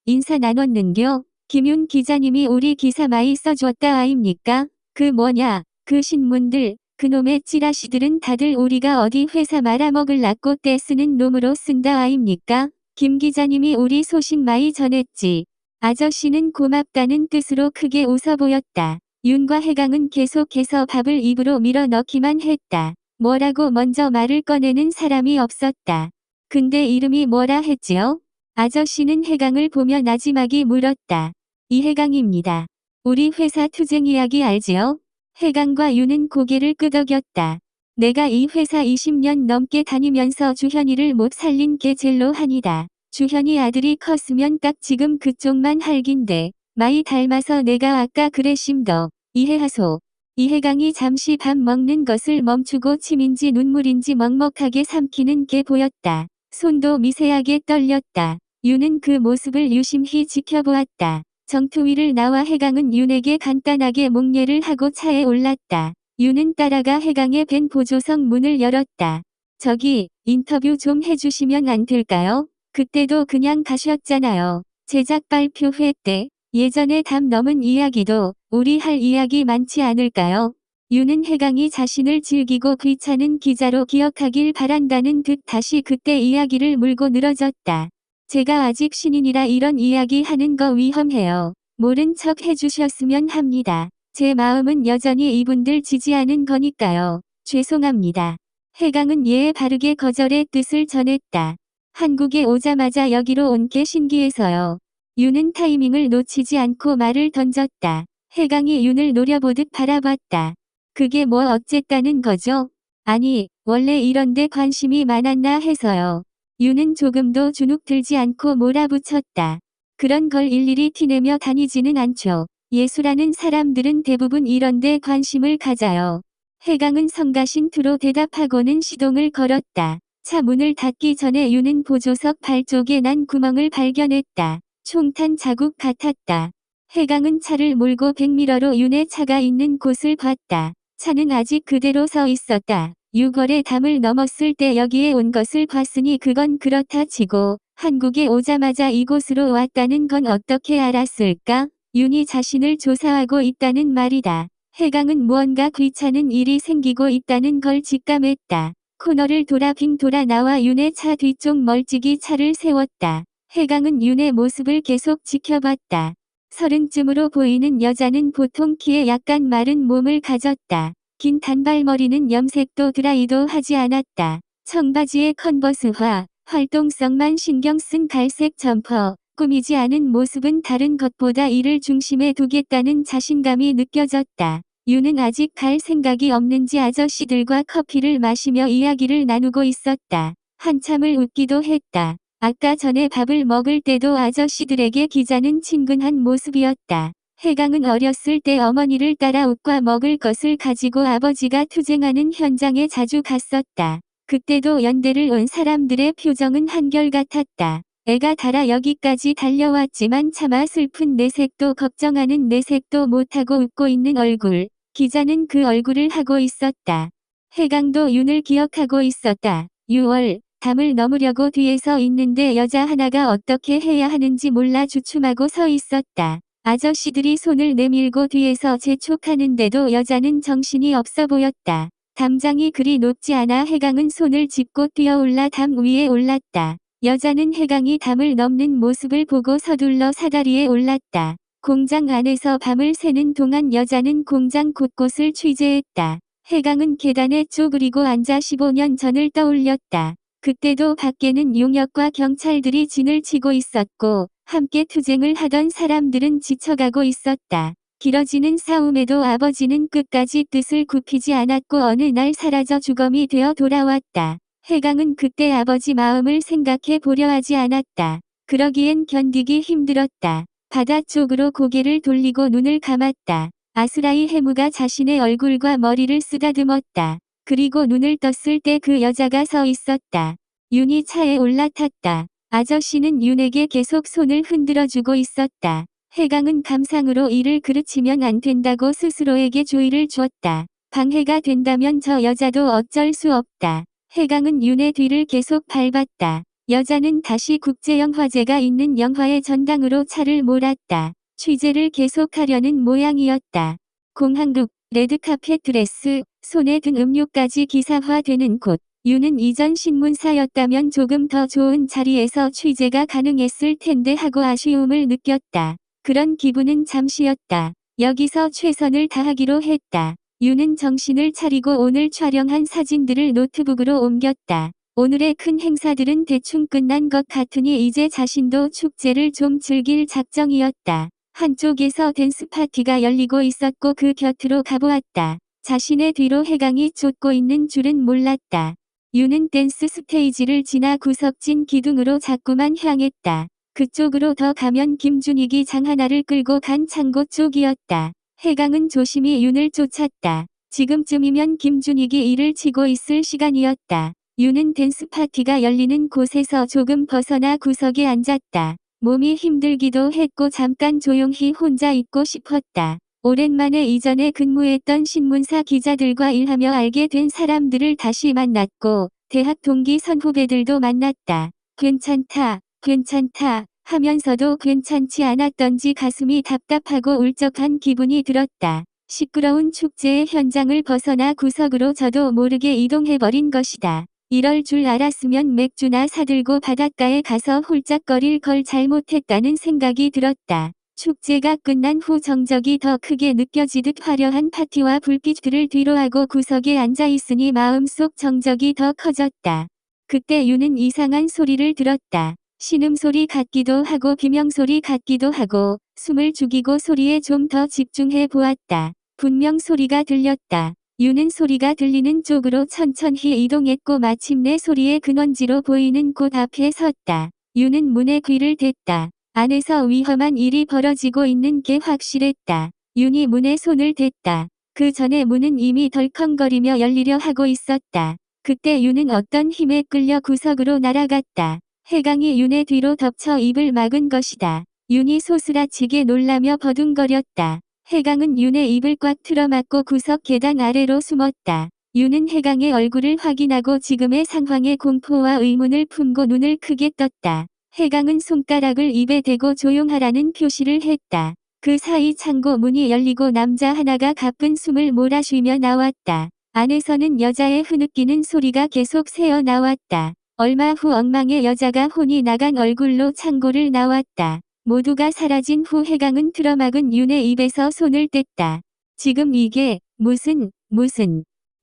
인사 나눴는겨? 김윤 기자님이 우리 기사 많이 써줬다 아입니까? 그 뭐냐, 그 신문들, 그놈의 찌라시들은 다들 우리가 어디 회사 말아먹을라고 떼쓰는 놈으로 쓴다 아입니까? 김 기자님이 우리 소식 많이 전했지. 아저씨는 고맙다는 뜻으로 크게 웃어 보였다. 윤과 해강은 계속해서 밥을 입으로 밀어 넣기만 했다. 뭐라고 먼저 말을 꺼내는 사람이 없었다. 근데 이름이 뭐라 했지요? 아저씨는 해강을 보며 나지막이 물었다. 이해강입니다. 우리 회사 투쟁 이야기 알지요? 해강과 윤은 고개를 끄덕였다. 내가 이 회사 20년 넘게 다니면서 주현이를 못 살린 게 젤로 한이다. 주현이 아들이 컸으면 딱 지금 그쪽만 할긴데 많이 닮아서 내가 아까 그랬심더. 이해하소. 이해강이 잠시 밥 먹는 것을 멈추고 침인지 눈물인지 먹먹하게 삼키는 게 보였다. 손도 미세하게 떨렸다. 윤은 그 모습을 유심히 지켜보았다. 정투위를 나와 해강은 윤에게 간단하게 목례를 하고 차에 올랐다. 윤은 따라가 해강의 벤 보조석 문을 열었다. 저기, 인터뷰 좀 해주시면 안 될까요? 그때도 그냥 가셨잖아요. 제작 발표회 때 예전에 담 넘은 이야기도 우리 할 이야기 많지 않을까요? 윤은 해강이 자신을 즐기고 귀찮은 기자로 기억하길 바란다는 듯 다시 그때 이야기를 물고 늘어졌다. 제가 아직 신인이라 이런 이야기 하는 거 위험해요. 모른 척 해주셨으면 합니다. 제 마음은 여전히 이분들 지지하는 거니까요. 죄송합니다. 해강은 예에 바르게 거절의 뜻을 전했다. 한국에 오자마자 여기로 온 게 신기해서요. 윤은 타이밍을 놓치지 않고 말을 던졌다. 해강이 윤을 노려보듯 바라봤다. 그게 뭐 어쨌다는 거죠? 아니, 원래 이런데 관심이 많았나 해서요. 윤은 조금도 주눅 들지 않고 몰아붙였다. 그런 걸 일일이 티내며 다니지는 않죠. 예술하는 사람들은 대부분 이런데 관심을 가져요. 해강은 성가신 투로 대답하고는 시동을 걸었다. 차 문을 닫기 전에 윤은 보조석 발 쪽에 난 구멍을 발견했다. 총탄 자국 같았다. 해강은 차를 몰고 백미러로 윤의 차가 있는 곳을 봤다. 차는 아직 그대로 서 있었다. 6월에 담을 넘었을 때 여기에 온 것을 봤으니 그건 그렇다 치고 한국에 오자마자 이곳으로 왔다는 건 어떻게 알았을까? 윤이 자신을 조사하고 있다는 말이다. 해강은 무언가 귀찮은 일이 생기고 있다는 걸 직감했다. 코너를 돌아 빙 돌아 나와 윤의 차 뒤쪽 멀찍이 차를 세웠다. 해강은 윤의 모습을 계속 지켜봤다. 30쯤으로 보이는 여자는 보통 키에 약간 마른 몸을 가졌다. 긴 단발머리는 염색도 드라이도 하지 않았다. 청바지에 컨버스화, 활동성만 신경 쓴 갈색 점퍼, 꾸미지 않은 모습은 다른 것보다 이를 중심에 두겠다는 자신감이 느껴졌다. 윤은 아직 갈 생각이 없는지 아저씨들과 커피를 마시며 이야기를 나누고 있었다. 한참을 웃기도 했다. 아까 전에 밥을 먹을 때도 아저씨들에게 기자는 친근한 모습이었다. 해강은 어렸을 때 어머니를 따라 옷과 먹을 것을 가지고 아버지가 투쟁하는 현장에 자주 갔었다. 그때도 연대를 온 사람들의 표정은 한결같았다. 애가 달아 여기까지 달려왔지만 차마 슬픈 내색도 걱정하는 내색도 못하고 웃고 있는 얼굴. 기자는 그 얼굴을 하고 있었다. 해강도 윤을 기억하고 있었다. 6월, 담을 넘으려고 뒤에서 있는데 여자 하나가 어떻게 해야 하는지 몰라 주춤하고 서 있었다. 아저씨들이 손을 내밀고 뒤에서 재촉하는데도 여자는 정신이 없어 보였다. 담장이 그리 높지 않아 해강은 손을 짚고 뛰어올라 담 위에 올랐다. 여자는 해강이 담을 넘는 모습을 보고 서둘러 사다리에 올랐다. 공장 안에서 밤을 새는 동안 여자는 공장 곳곳을 취재했다. 해강은 계단에 쪼그리고 앉아 15년 전을 떠올렸다. 그때도 밖에는 용역과 경찰들이 진을 치고 있었고 함께 투쟁을 하던 사람들은 지쳐가고 있었다. 길어지는 싸움에도 아버지는 끝까지 뜻을 굽히지 않았고 어느 날 사라져 주검이 되어 돌아왔다. 해강은 그때 아버지 마음을 생각해 보려 하지 않았다. 그러기엔 견디기 힘들었다. 바다 쪽으로 고개를 돌리고 눈을 감았다. 아스라이 해무가 자신의 얼굴과 머리를 쓰다듬었다. 그리고 눈을 떴을 때 그 여자가 서 있었다. 윤이 차에 올라탔다. 아저씨는 윤에게 계속 손을 흔들어주고 있었다. 해강은 감상으로 이를 그르치면 안 된다고 스스로에게 주의를 주었다. 방해가 된다면 저 여자도 어쩔 수 없다. 해강은 윤의 뒤를 계속 밟았다. 여자는 다시 국제영화제가 있는 영화의 전당으로 차를 몰았다. 취재를 계속하려는 모양이었다. 공항룩, 레드카펫 드레스, 손에 든 음료까지 기사화되는 곳. 윤은 이전 신문사였다면 조금 더 좋은 자리에서 취재가 가능했을 텐데 하고 아쉬움을 느꼈다. 그런 기분은 잠시였다. 여기서 최선을 다하기로 했다. 윤은 정신을 차리고 오늘 촬영한 사진들을 노트북으로 옮겼다. 오늘의 큰 행사들은 대충 끝난 것 같으니 이제 자신도 축제를 좀 즐길 작정이었다. 한쪽에서 댄스 파티가 열리고 있었고 그 곁으로 가보았다. 자신의 뒤로 해강이 쫓고 있는 줄은 몰랐다. 윤은 댄스 스테이지를 지나 구석진 기둥으로 자꾸만 향했다. 그쪽으로 더 가면 김준익이 장 하나를 끌고 간 창고 쪽이었다. 해강은 조심히 윤을 쫓았다. 지금쯤이면 김준익이 일을 치고 있을 시간이었다. 윤은 댄스 파티가 열리는 곳에서 조금 벗어나 구석에 앉았다. 몸이 힘들기도 했고 잠깐 조용히 혼자 있고 싶었다. 오랜만에 이전에 근무했던 신문사 기자들과 일하며 알게 된 사람들을 다시 만났고 대학 동기 선후배들도 만났다. 괜찮다, 괜찮다 하면서도 괜찮지 않았던지 가슴이 답답하고 울적한 기분이 들었다. 시끄러운 축제의 현장을 벗어나 구석으로 저도 모르게 이동해버린 것이다. 이럴 줄 알았으면 맥주나 사들고 바닷가에 가서 홀짝거릴 걸 잘못했다는 생각이 들었다. 축제가 끝난 후 정적이 더 크게 느껴지듯 화려한 파티와 불빛들을 뒤로하고 구석에 앉아있으니 마음속 정적이 더 커졌다. 그때 윤은 이상한 소리를 들었다. 신음소리 같기도 하고 비명소리 같기도 하고 숨을 죽이고 소리에 좀 더 집중해 보았다. 분명 소리가 들렸다. 윤은 소리가 들리는 쪽으로 천천히 이동했고 마침내 소리의 근원지로 보이는 곳 앞에 섰다. 윤은 문에 귀를 댔다. 안에서 위험한 일이 벌어지고 있는 게 확실했다. 윤이 문에 손을 댔다. 그 전에 문은 이미 덜컹거리며 열리려 하고 있었다. 그때 윤은 어떤 힘에 끌려 구석으로 날아갔다. 해강이 윤의 뒤로 덮쳐 입을 막은 것이다. 윤이 소스라치게 놀라며 버둥거렸다. 해강은 윤의 입을 꽉 틀어막고 구석 계단 아래로 숨었다. 윤은 해강의 얼굴을 확인하고 지금의 상황에 공포와 의문을 품고 눈을 크게 떴다. 해강은 손가락을 입에 대고 조용하라는 표시를 했다. 그 사이 창고 문이 열리고 남자 하나가 가쁜 숨을 몰아쉬며 나왔다. 안에서는 여자의 흐느끼는 소리가 계속 새어 나왔다. 얼마 후 엉망의 여자가 혼이 나간 얼굴로 창고를 나왔다. 모두가 사라진 후 해강은 틀어막은 윤의 입에서 손을 뗐다. 지금 이게 무슨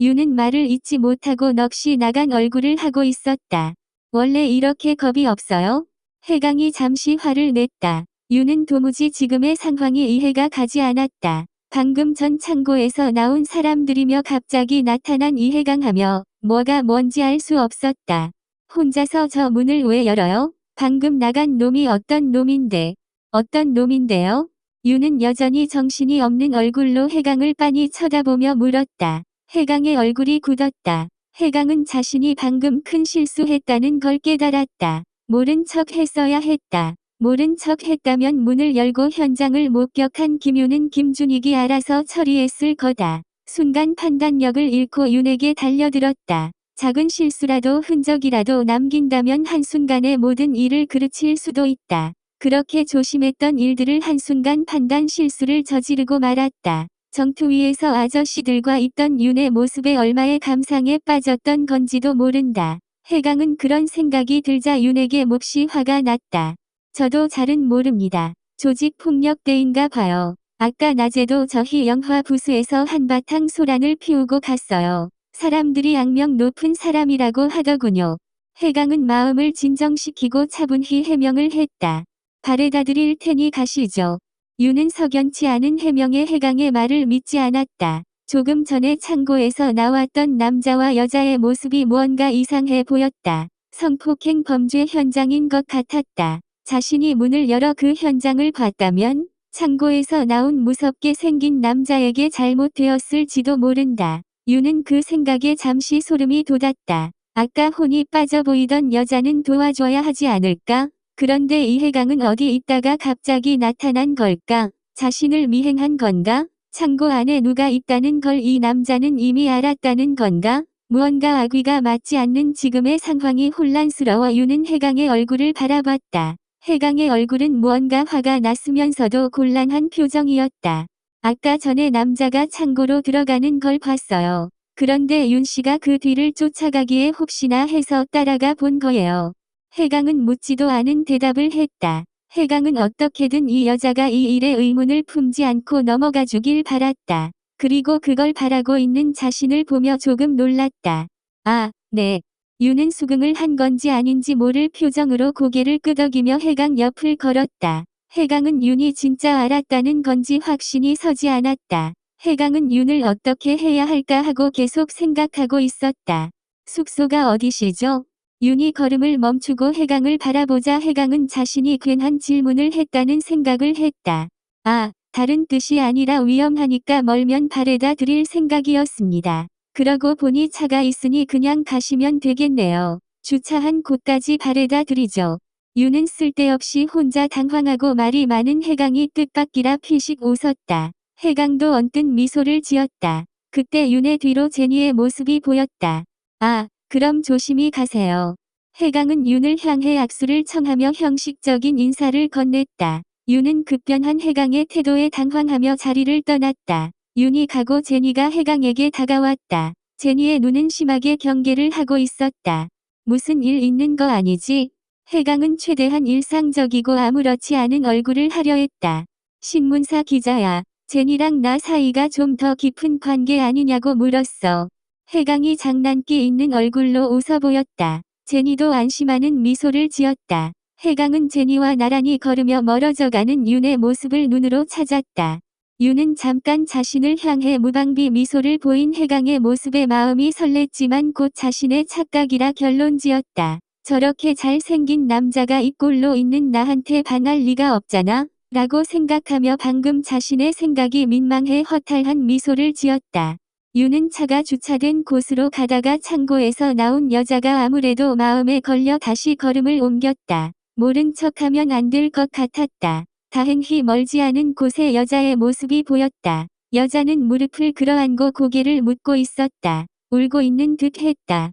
윤은 말을 잇지 못하고 넋이 나간 얼굴을 하고 있었다. 원래 이렇게 겁이 없어요? 해강이 잠시 화를 냈다. 윤은 도무지 지금의 상황이 이해가 가지 않았다. 방금 전 창고에서 나온 사람들이며 갑자기 나타난 이해강하며 뭐가 뭔지 알 수 없었다. 혼자서 저 문을 왜 열어요? 방금 나간 놈이 어떤 놈인데? 어떤 놈인데요? 윤은 여전히 정신이 없는 얼굴로 해강을 빤히 쳐다보며 물었다. 해강의 얼굴이 굳었다. 해강은 자신이 방금 큰 실수했다는 걸 깨달았다. 모른 척 했어야 했다. 모른 척 했다면 문을 열고 현장을 목격한 김윤은 김준익이 알아서 처리했을 거다. 순간 판단력을 잃고 윤에게 달려들었다. 작은 실수라도 흔적이라도 남긴다면 한순간에 모든 일을 그르칠 수도 있다. 그렇게 조심했던 일들을 한순간 판단 실수를 저지르고 말았다. 정투 위에서 아저씨들과 있던 윤의 모습에 얼마의 감상에 빠졌던 건지도 모른다. 해강은 그런 생각이 들자 윤에게 몹시 화가 났다. 저도 잘은 모릅니다. 조직폭력대인가 봐요. 아까 낮에도 저희 영화 부스에서 한바탕 소란을 피우고 갔어요. 사람들이 악명 높은 사람이라고 하더군요. 해강은 마음을 진정시키고 차분히 해명을 했다. 바래다 드릴 테니 가시죠. 윤은 석연치 않은 해명에 해강의 말을 믿지 않았다. 조금 전에 창고에서 나왔던 남자와 여자의 모습이 무언가 이상해 보였다. 성폭행 범죄 현장인 것 같았다. 자신이 문을 열어 그 현장을 봤다면 창고에서 나온 무섭게 생긴 남자에게 잘못되었을지도 모른다. 윤은 그 생각에 잠시 소름이 돋았다. 아까 혼이 빠져 보이던 여자는 도와줘야 하지 않을까? 그런데 이해강은 어디 있다가 갑자기 나타난 걸까? 자신을 미행한 건가? 창고 안에 누가 있다는 걸 이 남자는 이미 알았다는 건가? 무언가 악의가 맞지 않는 지금의 상황이 혼란스러워 윤은 해강의 얼굴을 바라봤다. 해강의 얼굴은 무언가 화가 났으면서도 곤란한 표정이었다. 아까 전에 남자가 창고로 들어가는 걸 봤어요. 그런데 윤 씨가 그 뒤를 쫓아가기에 혹시나 해서 따라가 본 거예요. 해강은 묻지도 않은 대답을 했다. 해강은 어떻게든 이 여자가 이 일에 의문을 품지 않고 넘어가 주길 바랐다. 그리고 그걸 바라고 있는 자신을 보며 조금 놀랐다. 아, 네. 윤은 수긍을 한 건지 아닌지 모를 표정으로 고개를 끄덕이며 해강 옆을 걸었다. 해강은 윤이 진짜 알았다는 건지 확신이 서지 않았다. 해강은 윤을 어떻게 해야 할까 하고 계속 생각하고 있었다. 숙소가 어디시죠? 윤이 걸음을 멈추고 해강을 바라보자 해강은 자신이 괜한 질문을 했다는 생각을 했다. 아, 다른 뜻이 아니라 위험하니까 멀면 바래다 드릴 생각이었습니다. 그러고 보니 차가 있으니 그냥 가시면 되겠네요. 주차한 곳까지 바래다 드리죠. 윤은 쓸데없이 혼자 당황하고 말이 많은 해강이 뜻밖이라 피식 웃었다. 해강도 언뜻 미소를 지었다. 그때 윤의 뒤로 제니의 모습이 보였다. 아, 그럼 조심히 가세요. 해강은 윤을 향해 악수를 청하며 형식적인 인사를 건넸다. 윤은 급변한 해강의 태도에 당황하며 자리를 떠났다. 윤이 가고 제니가 해강에게 다가왔다. 제니의 눈은 심하게 경계를 하고 있었다. 무슨 일 있는 거 아니지? 해강은 최대한 일상적이고 아무렇지 않은 얼굴을 하려 했다. 신문사 기자야. 제니랑 나 사이가 좀 더 깊은 관계 아니냐고 물었어. 해강이 장난기 있는 얼굴로 웃어 보였다. 제니도 안심하는 미소를 지었다. 해강은 제니와 나란히 걸으며 멀어져가는 윤의 모습을 눈으로 찾았다. 윤은 잠깐 자신을 향해 무방비 미소를 보인 해강의 모습에 마음이 설렜지만 곧 자신의 착각이라 결론지었다. 저렇게 잘생긴 남자가 이 꼴로 있는 나한테 반할 리가 없잖아? 라고 생각하며 방금 자신의 생각이 민망해 허탈한 미소를 지었다. 윤은 차가 주차된 곳으로 가다가 창고에서 나온 여자가 아무래도 마음에 걸려 다시 걸음을 옮겼다. 모른 척하면 안 될 것 같았다. 다행히 멀지 않은 곳에 여자의 모습이 보였다. 여자는 무릎을 끌어안고 고개를 묻고 있었다. 울고 있는 듯 했다.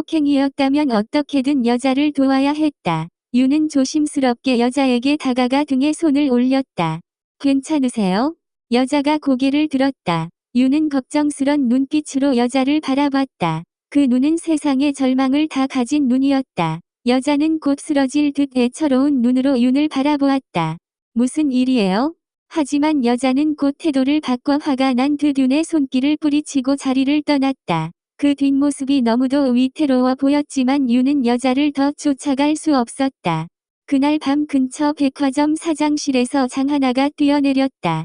성폭행이었다면 어떻게든 여자를 도와야 했다. 윤은 조심스럽게 여자에게 다가가 등에 손을 올렸다. 괜찮으세요? 여자가 고개를 들었다. 윤은 걱정스런 눈빛으로 여자를 바라봤다. 그 눈은 세상의 절망을 다 가진 눈이었다. 여자는 곧 쓰러질 듯 애처로운 눈으로 윤을 바라보았다. 무슨 일이에요? 하지만 여자는 곧 태도를 바꿔 화가 난 듯 윤의 손길을 뿌리치고 자리를 떠났다. 그 뒷모습이 너무도 위태로워 보였지만 윤은 여자를 더 쫓아갈 수 없었다. 그날 밤 근처 백화점 사장실에서 장하나가 뛰어내렸다.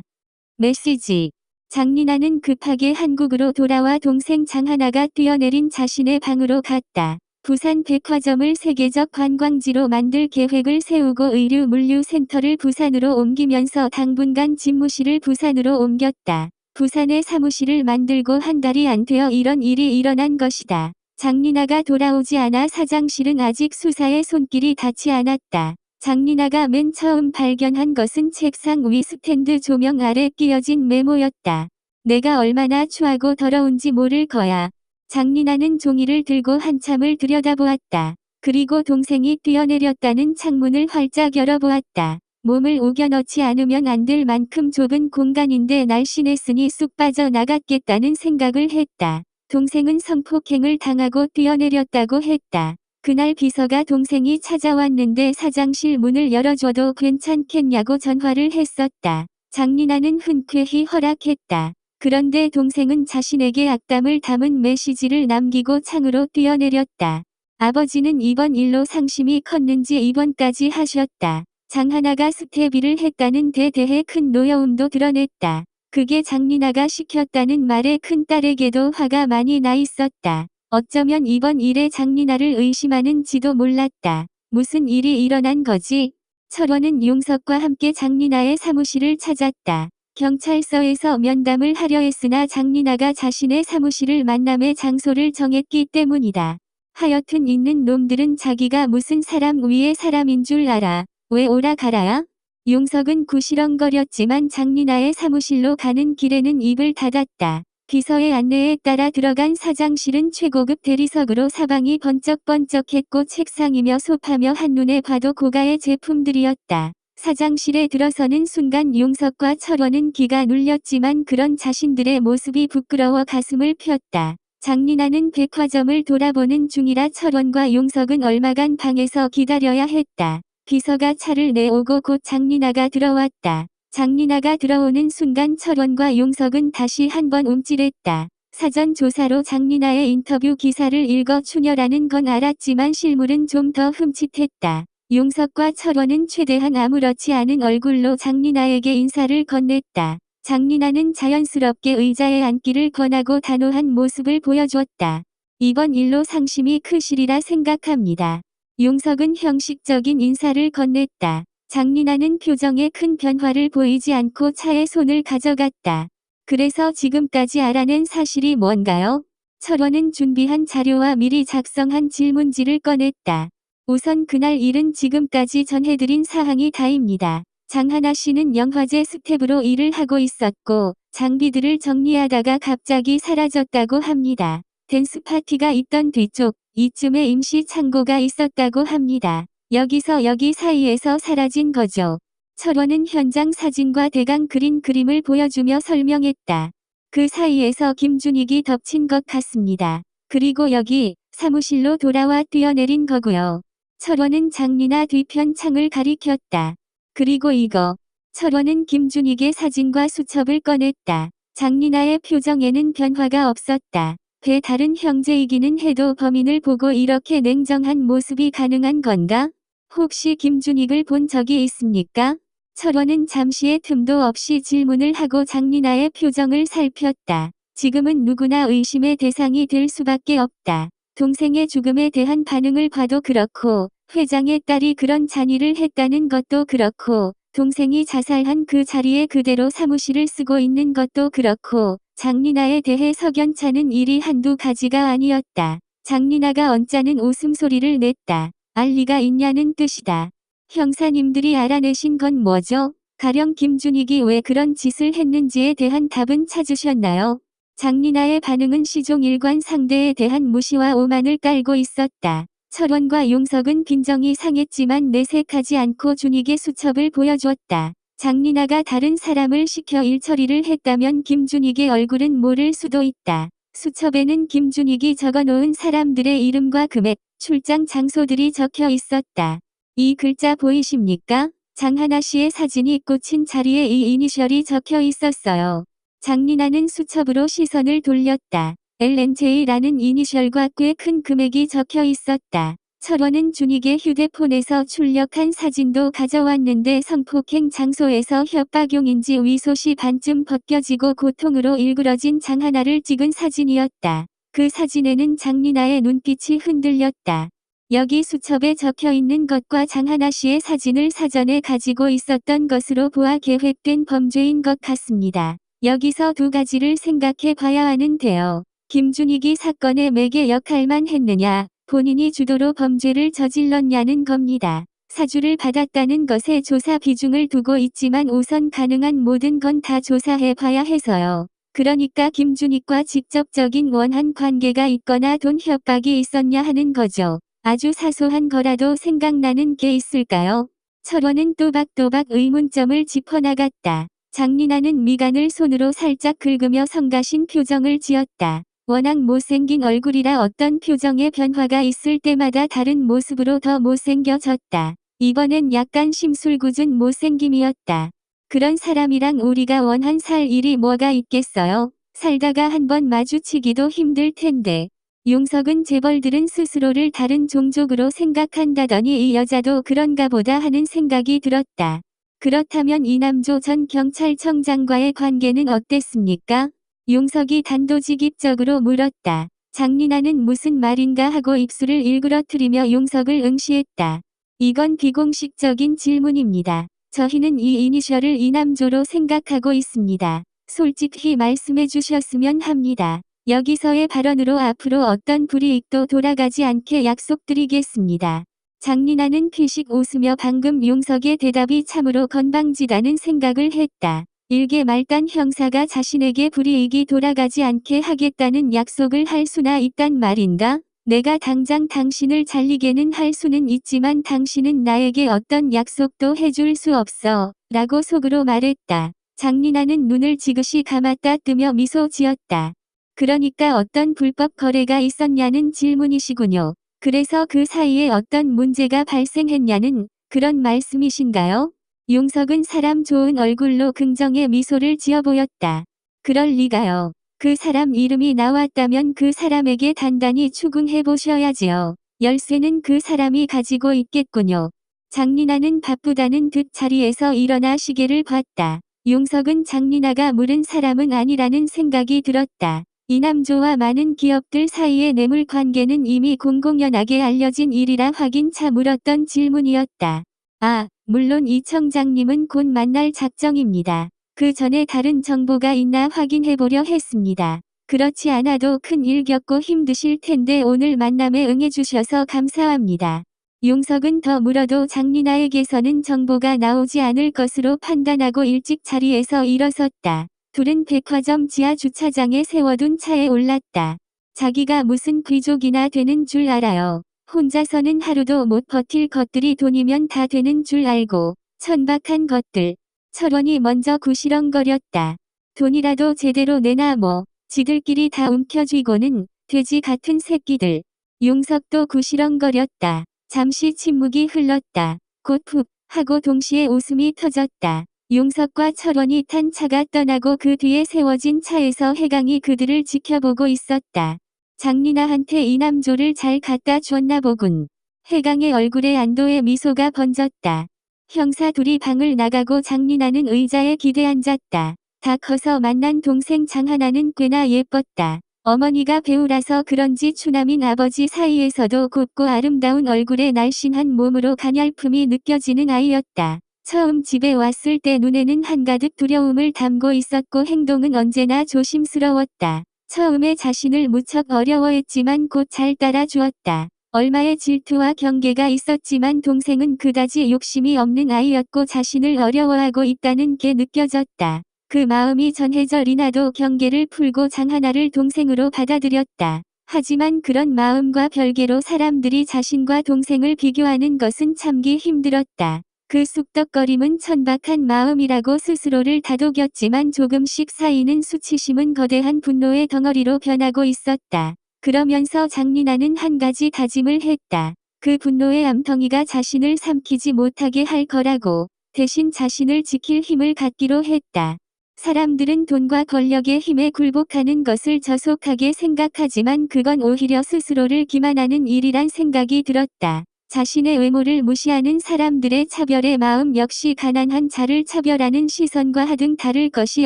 메시지. 장리나는 급하게 한국으로 돌아와 동생 장하나가 뛰어내린 자신의 방으로 갔다. 부산 백화점을 세계적 관광지로 만들 계획을 세우고 의류 물류센터를 부산으로 옮기면서 당분간 집무실을 부산으로 옮겼다. 부산에 사무실을 만들고 한 달이 안 되어 이런 일이 일어난 것이다. 장리나가 돌아오지 않아 사장실은 아직 수사에 손길이 닿지 않았다. 장리나가 맨 처음 발견한 것은 책상 위 스탠드 조명 아래 끼어진 메모였다. 내가 얼마나 추하고 더러운지 모를 거야. 장리나는 종이를 들고 한참을 들여다보았다. 그리고 동생이 뛰어내렸다는 창문을 활짝 열어보았다. 몸을 우겨넣지 않으면 안 될 만큼 좁은 공간인데 날씬했으니 쑥 빠져나갔겠다는 생각을 했다. 동생은 성폭행을 당하고 뛰어내렸다고 했다. 그날 비서가 동생이 찾아왔는데 사장실 문을 열어줘도 괜찮겠냐고 전화를 했었다. 장리나는 흔쾌히 허락했다. 그런데 동생은 자신에게 악담을 담은 메시지를 남기고 창으로 뛰어내렸다. 아버지는 이번 일로 상심이 컸는지 입원까지 하셨다. 장하나가 스테비를 했다는 데 대해 큰 노여움도 드러냈다. 그게 장리나가 시켰다는 말에 큰딸에게도 화가 많이 나 있었다. 어쩌면 이번 일에 장리나를 의심하는지도 몰랐다. 무슨 일이 일어난 거지? 철원은 용석과 함께 장리나의 사무실을 찾았다. 경찰서에서 면담을 하려 했으나 장리나가 자신의 사무실을 만남의 장소를 정했기 때문이다. 하여튼 있는 놈들은 자기가 무슨 사람 위의 사람인 줄 알아. 왜 오라 가라야? 용석은 구시렁거렸지만 장리나의 사무실로 가는 길에는 입을 닫았다. 비서의 안내에 따라 들어간 사장실은 최고급 대리석으로 사방이 번쩍번쩍했고 책상이며 소파며 한눈에 봐도 고가의 제품들이었다. 사장실에 들어서는 순간 용석과 철원은 기가 눌렸지만 그런 자신들의 모습이 부끄러워 가슴을 폈다. 장리나는 백화점을 돌아보는 중이라 철원과 용석은 얼마간 방에서 기다려야 했다. 비서가 차를 내오고 곧 장리나가 들어왔다. 장리나가 들어오는 순간 철원과 용석은 다시 한번 움찔했다. 사전 조사로 장리나의 인터뷰 기사를 읽어 추녀라는 건 알았지만 실물은 좀 더 흠칫했다. 용석과 철원은 최대한 아무렇지 않은 얼굴로 장리나에게 인사를 건넸다. 장리나는 자연스럽게 의자에 앉기를 권하고 단호한 모습을 보여주었다. 이번 일로 상심이 크시리라 생각합니다. 용석은 형식적인 인사를 건넸다. 장리나는 표정에 큰 변화를 보이지 않고 차에 손을 가져갔다. 그래서 지금까지 알아낸 사실이 뭔가요? 철원은 준비한 자료와 미리 작성한 질문지를 꺼냈다. 우선 그날 일은 지금까지 전해드린 사항이 다입니다. 장하나 씨는 영화제 스텝으로 일을 하고 있었고 장비들을 정리하다가 갑자기 사라졌다고 합니다. 댄스 파티가 있던 뒤쪽 이쯤에 임시 창고가 있었다고 합니다. 여기서 여기 사이에서 사라진 거죠. 철원은 현장 사진과 대강 그린 그림을 보여주며 설명했다. 그 사이에서 김준익이 덮친 것 같습니다. 그리고 여기 사무실로 돌아와 뛰어내린 거고요. 철원은 장리나 뒤편 창을 가리켰다. 그리고 이거. 철원은 김준익의 사진과 수첩을 꺼냈다. 장리나의 표정에는 변화가 없었다. 다른 형제이기는 해도 범인을 보고 이렇게 냉정한 모습이 가능한 건가? 혹시 김준익을 본 적이 있습니까? 철원은 잠시의 틈도 없이 질문을 하고 장리나의 표정을 살폈다. 지금은 누구나 의심의 대상이 될 수밖에 없다. 동생의 죽음에 대한 반응을 봐도 그렇고 회장의 딸이 그런 잔의를 했다는 것도 그렇고 동생이 자살한 그 자리에 그대로 사무실을 쓰고 있는 것도 그렇고 장리나에 대해 석연찮은 일이 한두 가지가 아니었다. 장리나가 언짢은 웃음소리를 냈다. 알 리가 있냐는 뜻이다. 형사님들이 알아내신 건 뭐죠? 가령 김준익이 왜 그런 짓을 했는지에 대한 답은 찾으셨나요? 장리나의 반응은 시종일관 상대에 대한 무시와 오만을 깔고 있었다. 철원과 용석은 빈정이 상했지만 내색하지 않고 준익의 수첩을 보여주었다. 장리나가 다른 사람을 시켜 일처리를 했다면 김준익의 얼굴은 모를 수도 있다. 수첩에는 김준익이 적어놓은 사람들의 이름과 금액, 출장 장소들이 적혀 있었다. 이 글자 보이십니까? 장하나 씨의 사진이 꽂힌 자리에 이 이니셜이 적혀 있었어요. 장리나는 수첩으로 시선을 돌렸다. LNJ라는 이니셜과 꽤 큰 금액이 적혀 있었다. 철원은 준익의 휴대폰에서 출력한 사진도 가져왔는데 성폭행 장소에서 협박용인지 위솥이 반쯤 벗겨지고 고통으로 일그러진 장하나를 찍은 사진이었다. 그 사진에는 장리나의 눈빛이 흔들렸다. 여기 수첩에 적혀있는 것과 장하나 씨의 사진을 사전에 가지고 있었던 것으로 보아 계획된 범죄인 것 같습니다. 여기서 두 가지를 생각해 봐야 하는데요. 김준익이 사건의 매개 역할만 했느냐, 본인이 주도로 범죄를 저질렀냐는 겁니다. 사주를 받았다는 것에 조사 비중을 두고 있지만 우선 가능한 모든 건 다 조사해 봐야 해서요. 그러니까 김준익과 직접적인 원한 관계가 있거나 돈 협박이 있었냐 하는 거죠. 아주 사소한 거라도 생각나는 게 있을까요? 철원은 또박또박 의문점을 짚어나갔다. 장리나는 미간을 손으로 살짝 긁으며 성가신 표정을 지었다. 워낙 못생긴 얼굴이라 어떤 표정의 변화가 있을 때마다 다른 모습으로 더 못생겨졌다. 이번엔 약간 심술궂은 못생김이었다. 그런 사람이랑 우리가 원한 살 일이 뭐가 있겠어요? 살다가 한번 마주치기도 힘들 텐데. 용석은 재벌들은 스스로를 다른 종족으로 생각한다더니 이 여자도 그런가 보다 하는 생각이 들었다. 그렇다면 이남조 전 경찰청장과의 관계는 어땠습니까? 용석이 단도직입적으로 물었다. 장리나는 무슨 말인가 하고 입술을 일그러뜨리며 용석을 응시했다. 이건 비공식적인 질문입니다. 저희는 이 이니셜을 이남조로 생각하고 있습니다. 솔직히 말씀해 주셨으면 합니다. 여기서의 발언으로 앞으로 어떤 불이익도 돌아가지 않게 약속드리겠습니다. 장리나는 피식 웃으며 방금 용석의 대답이 참으로 건방지다는 생각을 했다. 일개 말단 형사가 자신에게 불이익이 돌아가지 않게 하겠다는 약속을 할 수나 있단 말인가? 내가 당장 당신을 잘리게는 할 수는 있지만 당신은 나에게 어떤 약속도 해줄 수 없어. 라고 속으로 말했다. 장리나는 눈을 지그시 감았다 뜨며 미소 지었다. 그러니까 어떤 불법 거래가 있었냐는 질문이시군요. 그래서 그 사이에 어떤 문제가 발생했냐는 그런 말씀이신가요? 용석은 사람 좋은 얼굴로 긍정의 미소를 지어 보였다. 그럴 리가요. 그 사람 이름이 나왔다면 그 사람에게 단단히 추궁해 보셔야지요. 열쇠는 그 사람이 가지고 있겠군요. 장리나는 바쁘다는 듯 자리에서 일어나 시계를 봤다. 용석은 장리나가 물은 사람은 아니라는 생각이 들었다. 이남조와 많은 기업들 사이의 뇌물 관계는 이미 공공연하게 알려진 일이라 확인차 물었던 질문이었다. 아, 물론 이 청장님은 곧 만날 작정입니다. 그 전에 다른 정보가 있나 확인해보려 했습니다. 그렇지 않아도 큰 일 겪고 힘드실 텐데 오늘 만남에 응해주셔서 감사합니다. 용석은 더 물어도 장리나에게서는 정보가 나오지 않을 것으로 판단하고 일찍 자리에서 일어섰다. 둘은 백화점 지하 주차장에 세워둔 차에 올랐다. 자기가 무슨 귀족이나 되는 줄 알아요. 혼자서는 하루도 못 버틸 것들이 돈이면 다 되는 줄 알고. 천박한 것들. 철원이 먼저 구시렁거렸다. 돈이라도 제대로 내놔 뭐. 지들끼리 다 움켜쥐고는 돼지 같은 새끼들. 용석도 구시렁거렸다. 잠시 침묵이 흘렀다. 곧 푹 하고 동시에 웃음이 터졌다. 용석과 철원이 탄 차가 떠나고 그 뒤에 세워진 차에서 해강이 그들을 지켜보고 있었다. 장리나한테 이남조를 잘 갖다 줬나 보군. 해강의 얼굴에 안도의 미소가 번졌다. 형사 둘이 방을 나가고 장리나는 의자에 기대앉았다. 다 커서 만난 동생 장하나는 꽤나 예뻤다. 어머니가 배우라서 그런지 추남인 아버지 사이에서도 곱고 아름다운 얼굴에 날씬한 몸으로 가냘품이 느껴지는 아이였다. 처음 집에 왔을 때 눈에는 한가득 두려움을 담고 있었고 행동은 언제나 조심스러웠다. 처음에 자신을 무척 어려워했지만 곧 잘 따라주었다. 얼마의 질투와 경계가 있었지만 동생은 그다지 욕심이 없는 아이였고 자신을 어려워하고 있다는 게 느껴졌다. 그 마음이 전해져 리나도 경계를 풀고 장하나를 동생으로 받아들였다. 하지만 그런 마음과 별개로 사람들이 자신과 동생을 비교하는 것은 참기 힘들었다. 그 쑥덕거림은 천박한 마음이라고 스스로를 다독였지만 조금씩 쌓이는 수치심은 거대한 분노의 덩어리로 변하고 있었다. 그러면서 장리나는 한 가지 다짐을 했다. 그 분노의 암덩이가 자신을 삼키지 못하게 할 거라고. 대신 자신을 지킬 힘을 갖기로 했다. 사람들은 돈과 권력의 힘에 굴복하는 것을 저속하게 생각하지만 그건 오히려 스스로를 기만하는 일이란 생각이 들었다. 자신의 외모를 무시하는 사람들의 차별의 마음 역시 가난한 자를 차별하는 시선과 하등 다를 것이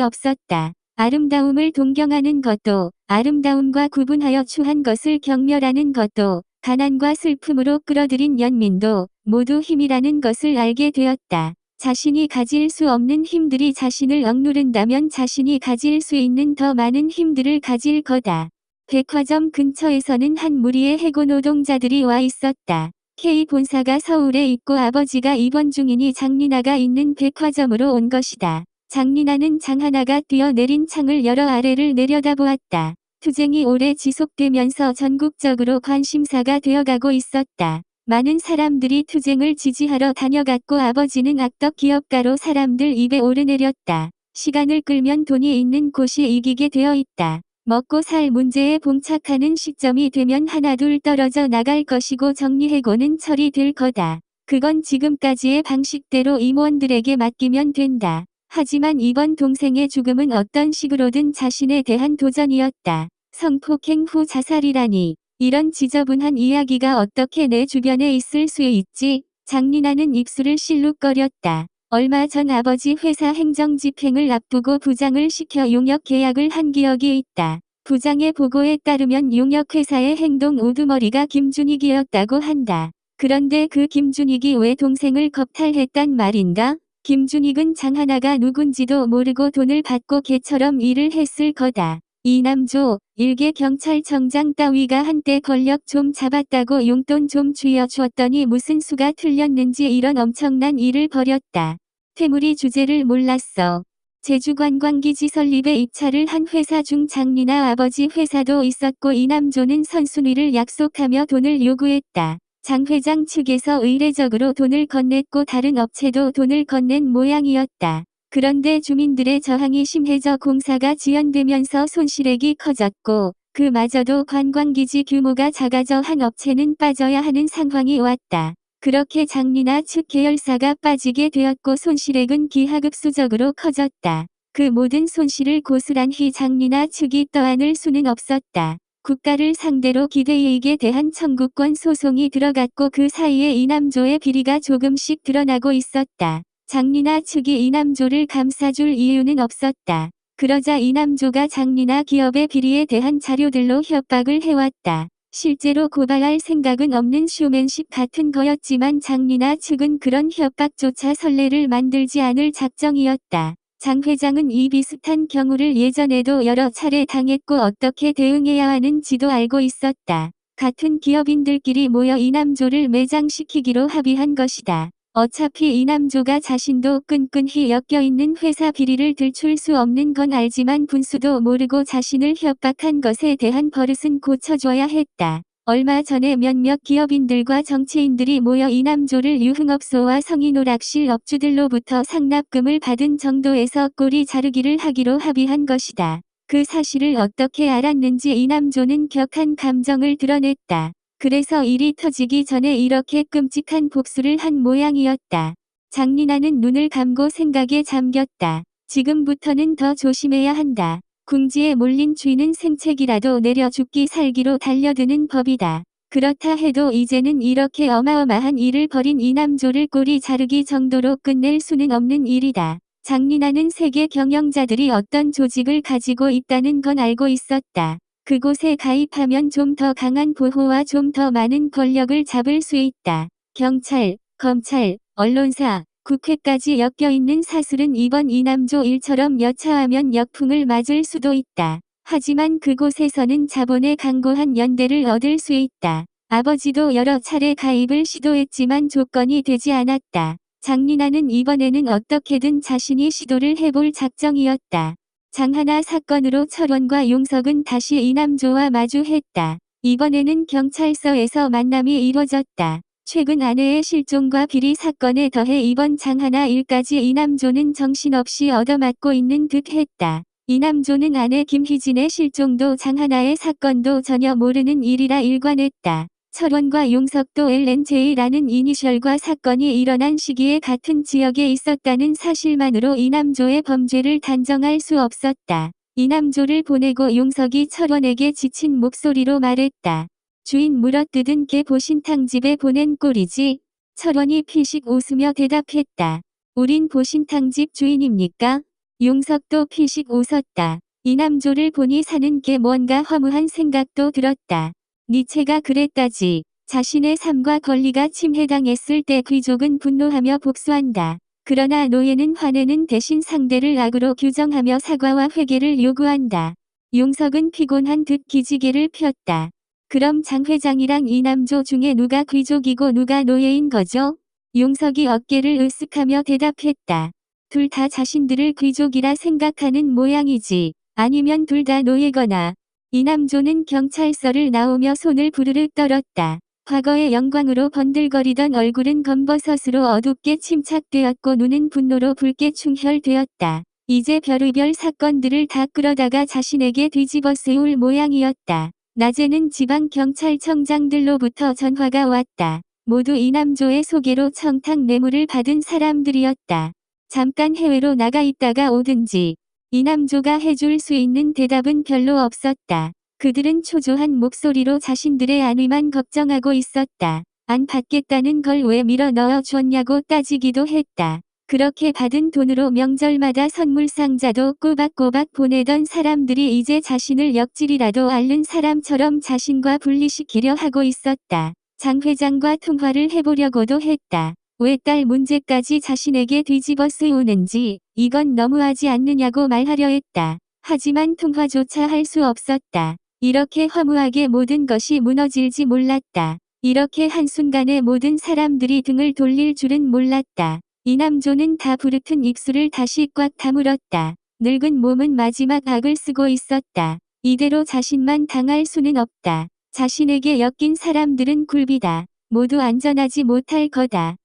없었다. 아름다움을 동경하는 것도, 아름다움과 구분하여 추한 것을 경멸하는 것도, 가난과 슬픔으로 끌어들인 연민도 모두 힘이라는 것을 알게 되었다. 자신이 가질 수 없는 힘들이 자신을 억누른다면 자신이 가질 수 있는 더 많은 힘들을 가질 거다. 백화점 근처에서는 한 무리의 해고 노동자들이 와 있었다. K 본사가 서울에 있고 아버지가 입원 중이니 장리나가 있는 백화점으로 온 것이다. 장리나는 장하나가 뛰어내린 창을 열어 아래를 내려다보았다. 투쟁이 오래 지속되면서 전국적으로 관심사가 되어가고 있었다. 많은 사람들이 투쟁을 지지하러 다녀갔고 아버지는 악덕 기업가로 사람들 입에 오르내렸다. 시간을 끌면 돈이 있는 곳이 이기게 되어 있다. 먹고 살 문제에 봉착하는 시점이 되면 하나둘 떨어져 나갈 것이고 정리해고는 처리될 거다. 그건 지금까지의 방식대로 임원들에게 맡기면 된다. 하지만 이번 동생의 죽음은 어떤 식으로든 자신에 대한 도전이었다. 성폭행 후 자살이라니. 이런 지저분한 이야기가 어떻게 내 주변에 있을 수 있지? 장리나는 입술을 실룩거렸다. 얼마 전 아버지 회사 행정집행을 앞두고 부장을 시켜 용역 계약을 한 기억이 있다. 부장의 보고에 따르면 용역회사의 행동 우두머리가 김준익이었다고 한다. 그런데 그 김준익이 왜 동생을 겁탈했단 말인가? 김준익은 장하나가 누군지도 모르고 돈을 받고 개처럼 일을 했을 거다. 이남조, 일개 경찰청장 따위가 한때 권력 좀 잡았다고 용돈 좀 쥐어주었더니 무슨 수가 틀렸는지 이런 엄청난 일을 벌였다. 퇴물이 주제를 몰랐어. 제주관광기지 설립에 입찰을 한 회사 중 장리나 아버지 회사도 있었고 이남조는 선순위를 약속하며 돈을 요구했다. 장 회장 측에서 의례적으로 돈을 건넸고 다른 업체도 돈을 건넨 모양이었다. 그런데 주민들의 저항이 심해져 공사가 지연되면서 손실액이 커졌고 그마저도 관광기지 규모가 작아져 한 업체는 빠져야 하는 상황이 왔다. 그렇게 장리나 측 계열사가 빠지게 되었고 손실액은 기하급수적으로 커졌다. 그 모든 손실을 고스란히 장리나 측이 떠안을 수는 없었다. 국가를 상대로 기대이익에 대한 청구권 소송이 들어갔고 그 사이에 이남조의 비리가 조금씩 드러나고 있었다. 장리나 측이 이남조를 감싸줄 이유는 없었다. 그러자 이남조가 장리나 기업의 비리에 대한 자료들로 협박을 해왔다. 실제로 고발할 생각은 없는 쇼맨십 같은 거였지만 장리나 측은 그런 협박조차 선례를 만들지 않을 작정이었다. 장 회장은 이 비슷한 경우를 예전에도 여러 차례 당했고 어떻게 대응해야 하는지도 알고 있었다. 같은 기업인들끼리 모여 이남조를 매장시키기로 합의한 것이다. 어차피 이남조가 자신도 끈끈히 엮여있는 회사 비리를 들출 수 없는 건 알지만 분수도 모르고 자신을 협박한 것에 대한 버릇은 고쳐줘야 했다. 얼마 전에 몇몇 기업인들과 정치인들이 모여 이남조를 유흥업소와 성인오락실 업주들로부터 상납금을 받은 정도에서 꼬리 자르기를 하기로 합의한 것이다. 그 사실을 어떻게 알았는지 이남조는 격한 감정을 드러냈다. 그래서 일이 터지기 전에 이렇게 끔찍한 복수를 한 모양이었다. 장리나는 눈을 감고 생각에 잠겼다. 지금부터는 더 조심해야 한다. 궁지에 몰린 쥐는 생채기라도 내려 죽기 살기로 달려드는 법이다. 그렇다 해도 이제는 이렇게 어마어마한 일을 벌인 이남조를 꼬리 자르기 정도로 끝낼 수는 없는 일이다. 장리나는 세계 경영자들이 어떤 조직을 가지고 있다는 건 알고 있었다. 그곳에 가입하면 좀 더 강한 보호와 좀 더 많은 권력을 잡을 수 있다. 경찰, 검찰, 언론사, 국회까지 엮여있는 사슬은 이번 이남조 일처럼 여차하면 역풍을 맞을 수도 있다. 하지만 그곳에서는 자본의 강고한 연대를 얻을 수 있다. 아버지도 여러 차례 가입을 시도했지만 조건이 되지 않았다. 장리나는 이번에는 어떻게든 자신이 시도를 해볼 작정이었다. 장하나 사건으로 철원과 용석은 다시 이남조와 마주했다. 이번에는 경찰서에서 만남이 이뤄졌다. 최근 아내의 실종과 비리 사건에 더해 이번 장하나 일까지 이남조는 정신없이 얻어맞고 있는 듯 했다. 이남조는 아내 김희진의 실종도 장하나의 사건도 전혀 모르는 일이라 일관했다. 철원과 용석도 LNJ라는 이니셜과 사건이 일어난 시기에 같은 지역에 있었다는 사실만으로 이남조의 범죄를 단정할 수 없었다. 이남조를 보내고 용석이 철원에게 지친 목소리로 말했다. 주인 물어뜯은 개 보신탕집에 보낸 꼴이지. 철원이 피식 웃으며 대답했다. 우린 보신탕집 주인입니까? 용석도 피식 웃었다. 이남조를 보니 사는 게 뭔가 허무한 생각도 들었다. 니체가 그랬다지. 자신의 삶과 권리가 침해당했을 때 귀족은 분노하며 복수한다. 그러나 노예는 화내는 대신 상대를 악으로 규정하며 사과와 회개를 요구한다. 용석은 피곤한 듯 기지개를 폈다. 그럼 장 회장이랑 이남조 중에 누가 귀족이고 누가 노예인 거죠? 용석이 어깨를 으쓱하며 대답했다. 둘 다 자신들을 귀족이라 생각하는 모양이지. 아니면 둘 다 노예거나. 이남조는 경찰서를 나오며 손을 부르르 떨었다. 과거의 영광으로 번들거리던 얼굴은 검버섯으로 어둡게 침착되었고 눈은 분노로 붉게 충혈되었다. 이제 별의별 사건들을 다 끌어다가 자신에게 뒤집어 쓰울 모양이었다. 낮에는 지방경찰청장들로부터 전화가 왔다. 모두 이남조의 소개로 청탁 뇌물을 받은 사람들이었다. 잠깐 해외로 나가 있다가 오든지. 이남조가 해줄 수 있는 대답은 별로 없었다. 그들은 초조한 목소리로 자신들의 안위만 걱정하고 있었다. 안 받겠다는 걸 왜 밀어 넣어 줬냐고 따지기도 했다. 그렇게 받은 돈으로 명절마다 선물 상자도 꼬박꼬박 보내던 사람들이 이제 자신을 역질이라도 앓는 사람처럼 자신과 분리시키려 하고 있었다. 장 회장과 통화를 해보려고도 했다. 왜 딸 문제까지 자신에게 뒤집어 쓰우는지 이건 너무하지 않느냐고 말하려 했다. 하지만 통화조차 할 수 없었다. 이렇게 허무하게 모든 것이 무너질지 몰랐다. 이렇게 한순간에 모든 사람들이 등을 돌릴 줄은 몰랐다. 이남조는 다 부르튼 입술을 다시 꽉 다물었다. 늙은 몸은 마지막 악을 쓰고 있었다. 이대로 자신만 당할 수는 없다. 자신에게 엮인 사람들은 굴비다. 모두 안전하지 못할 거다.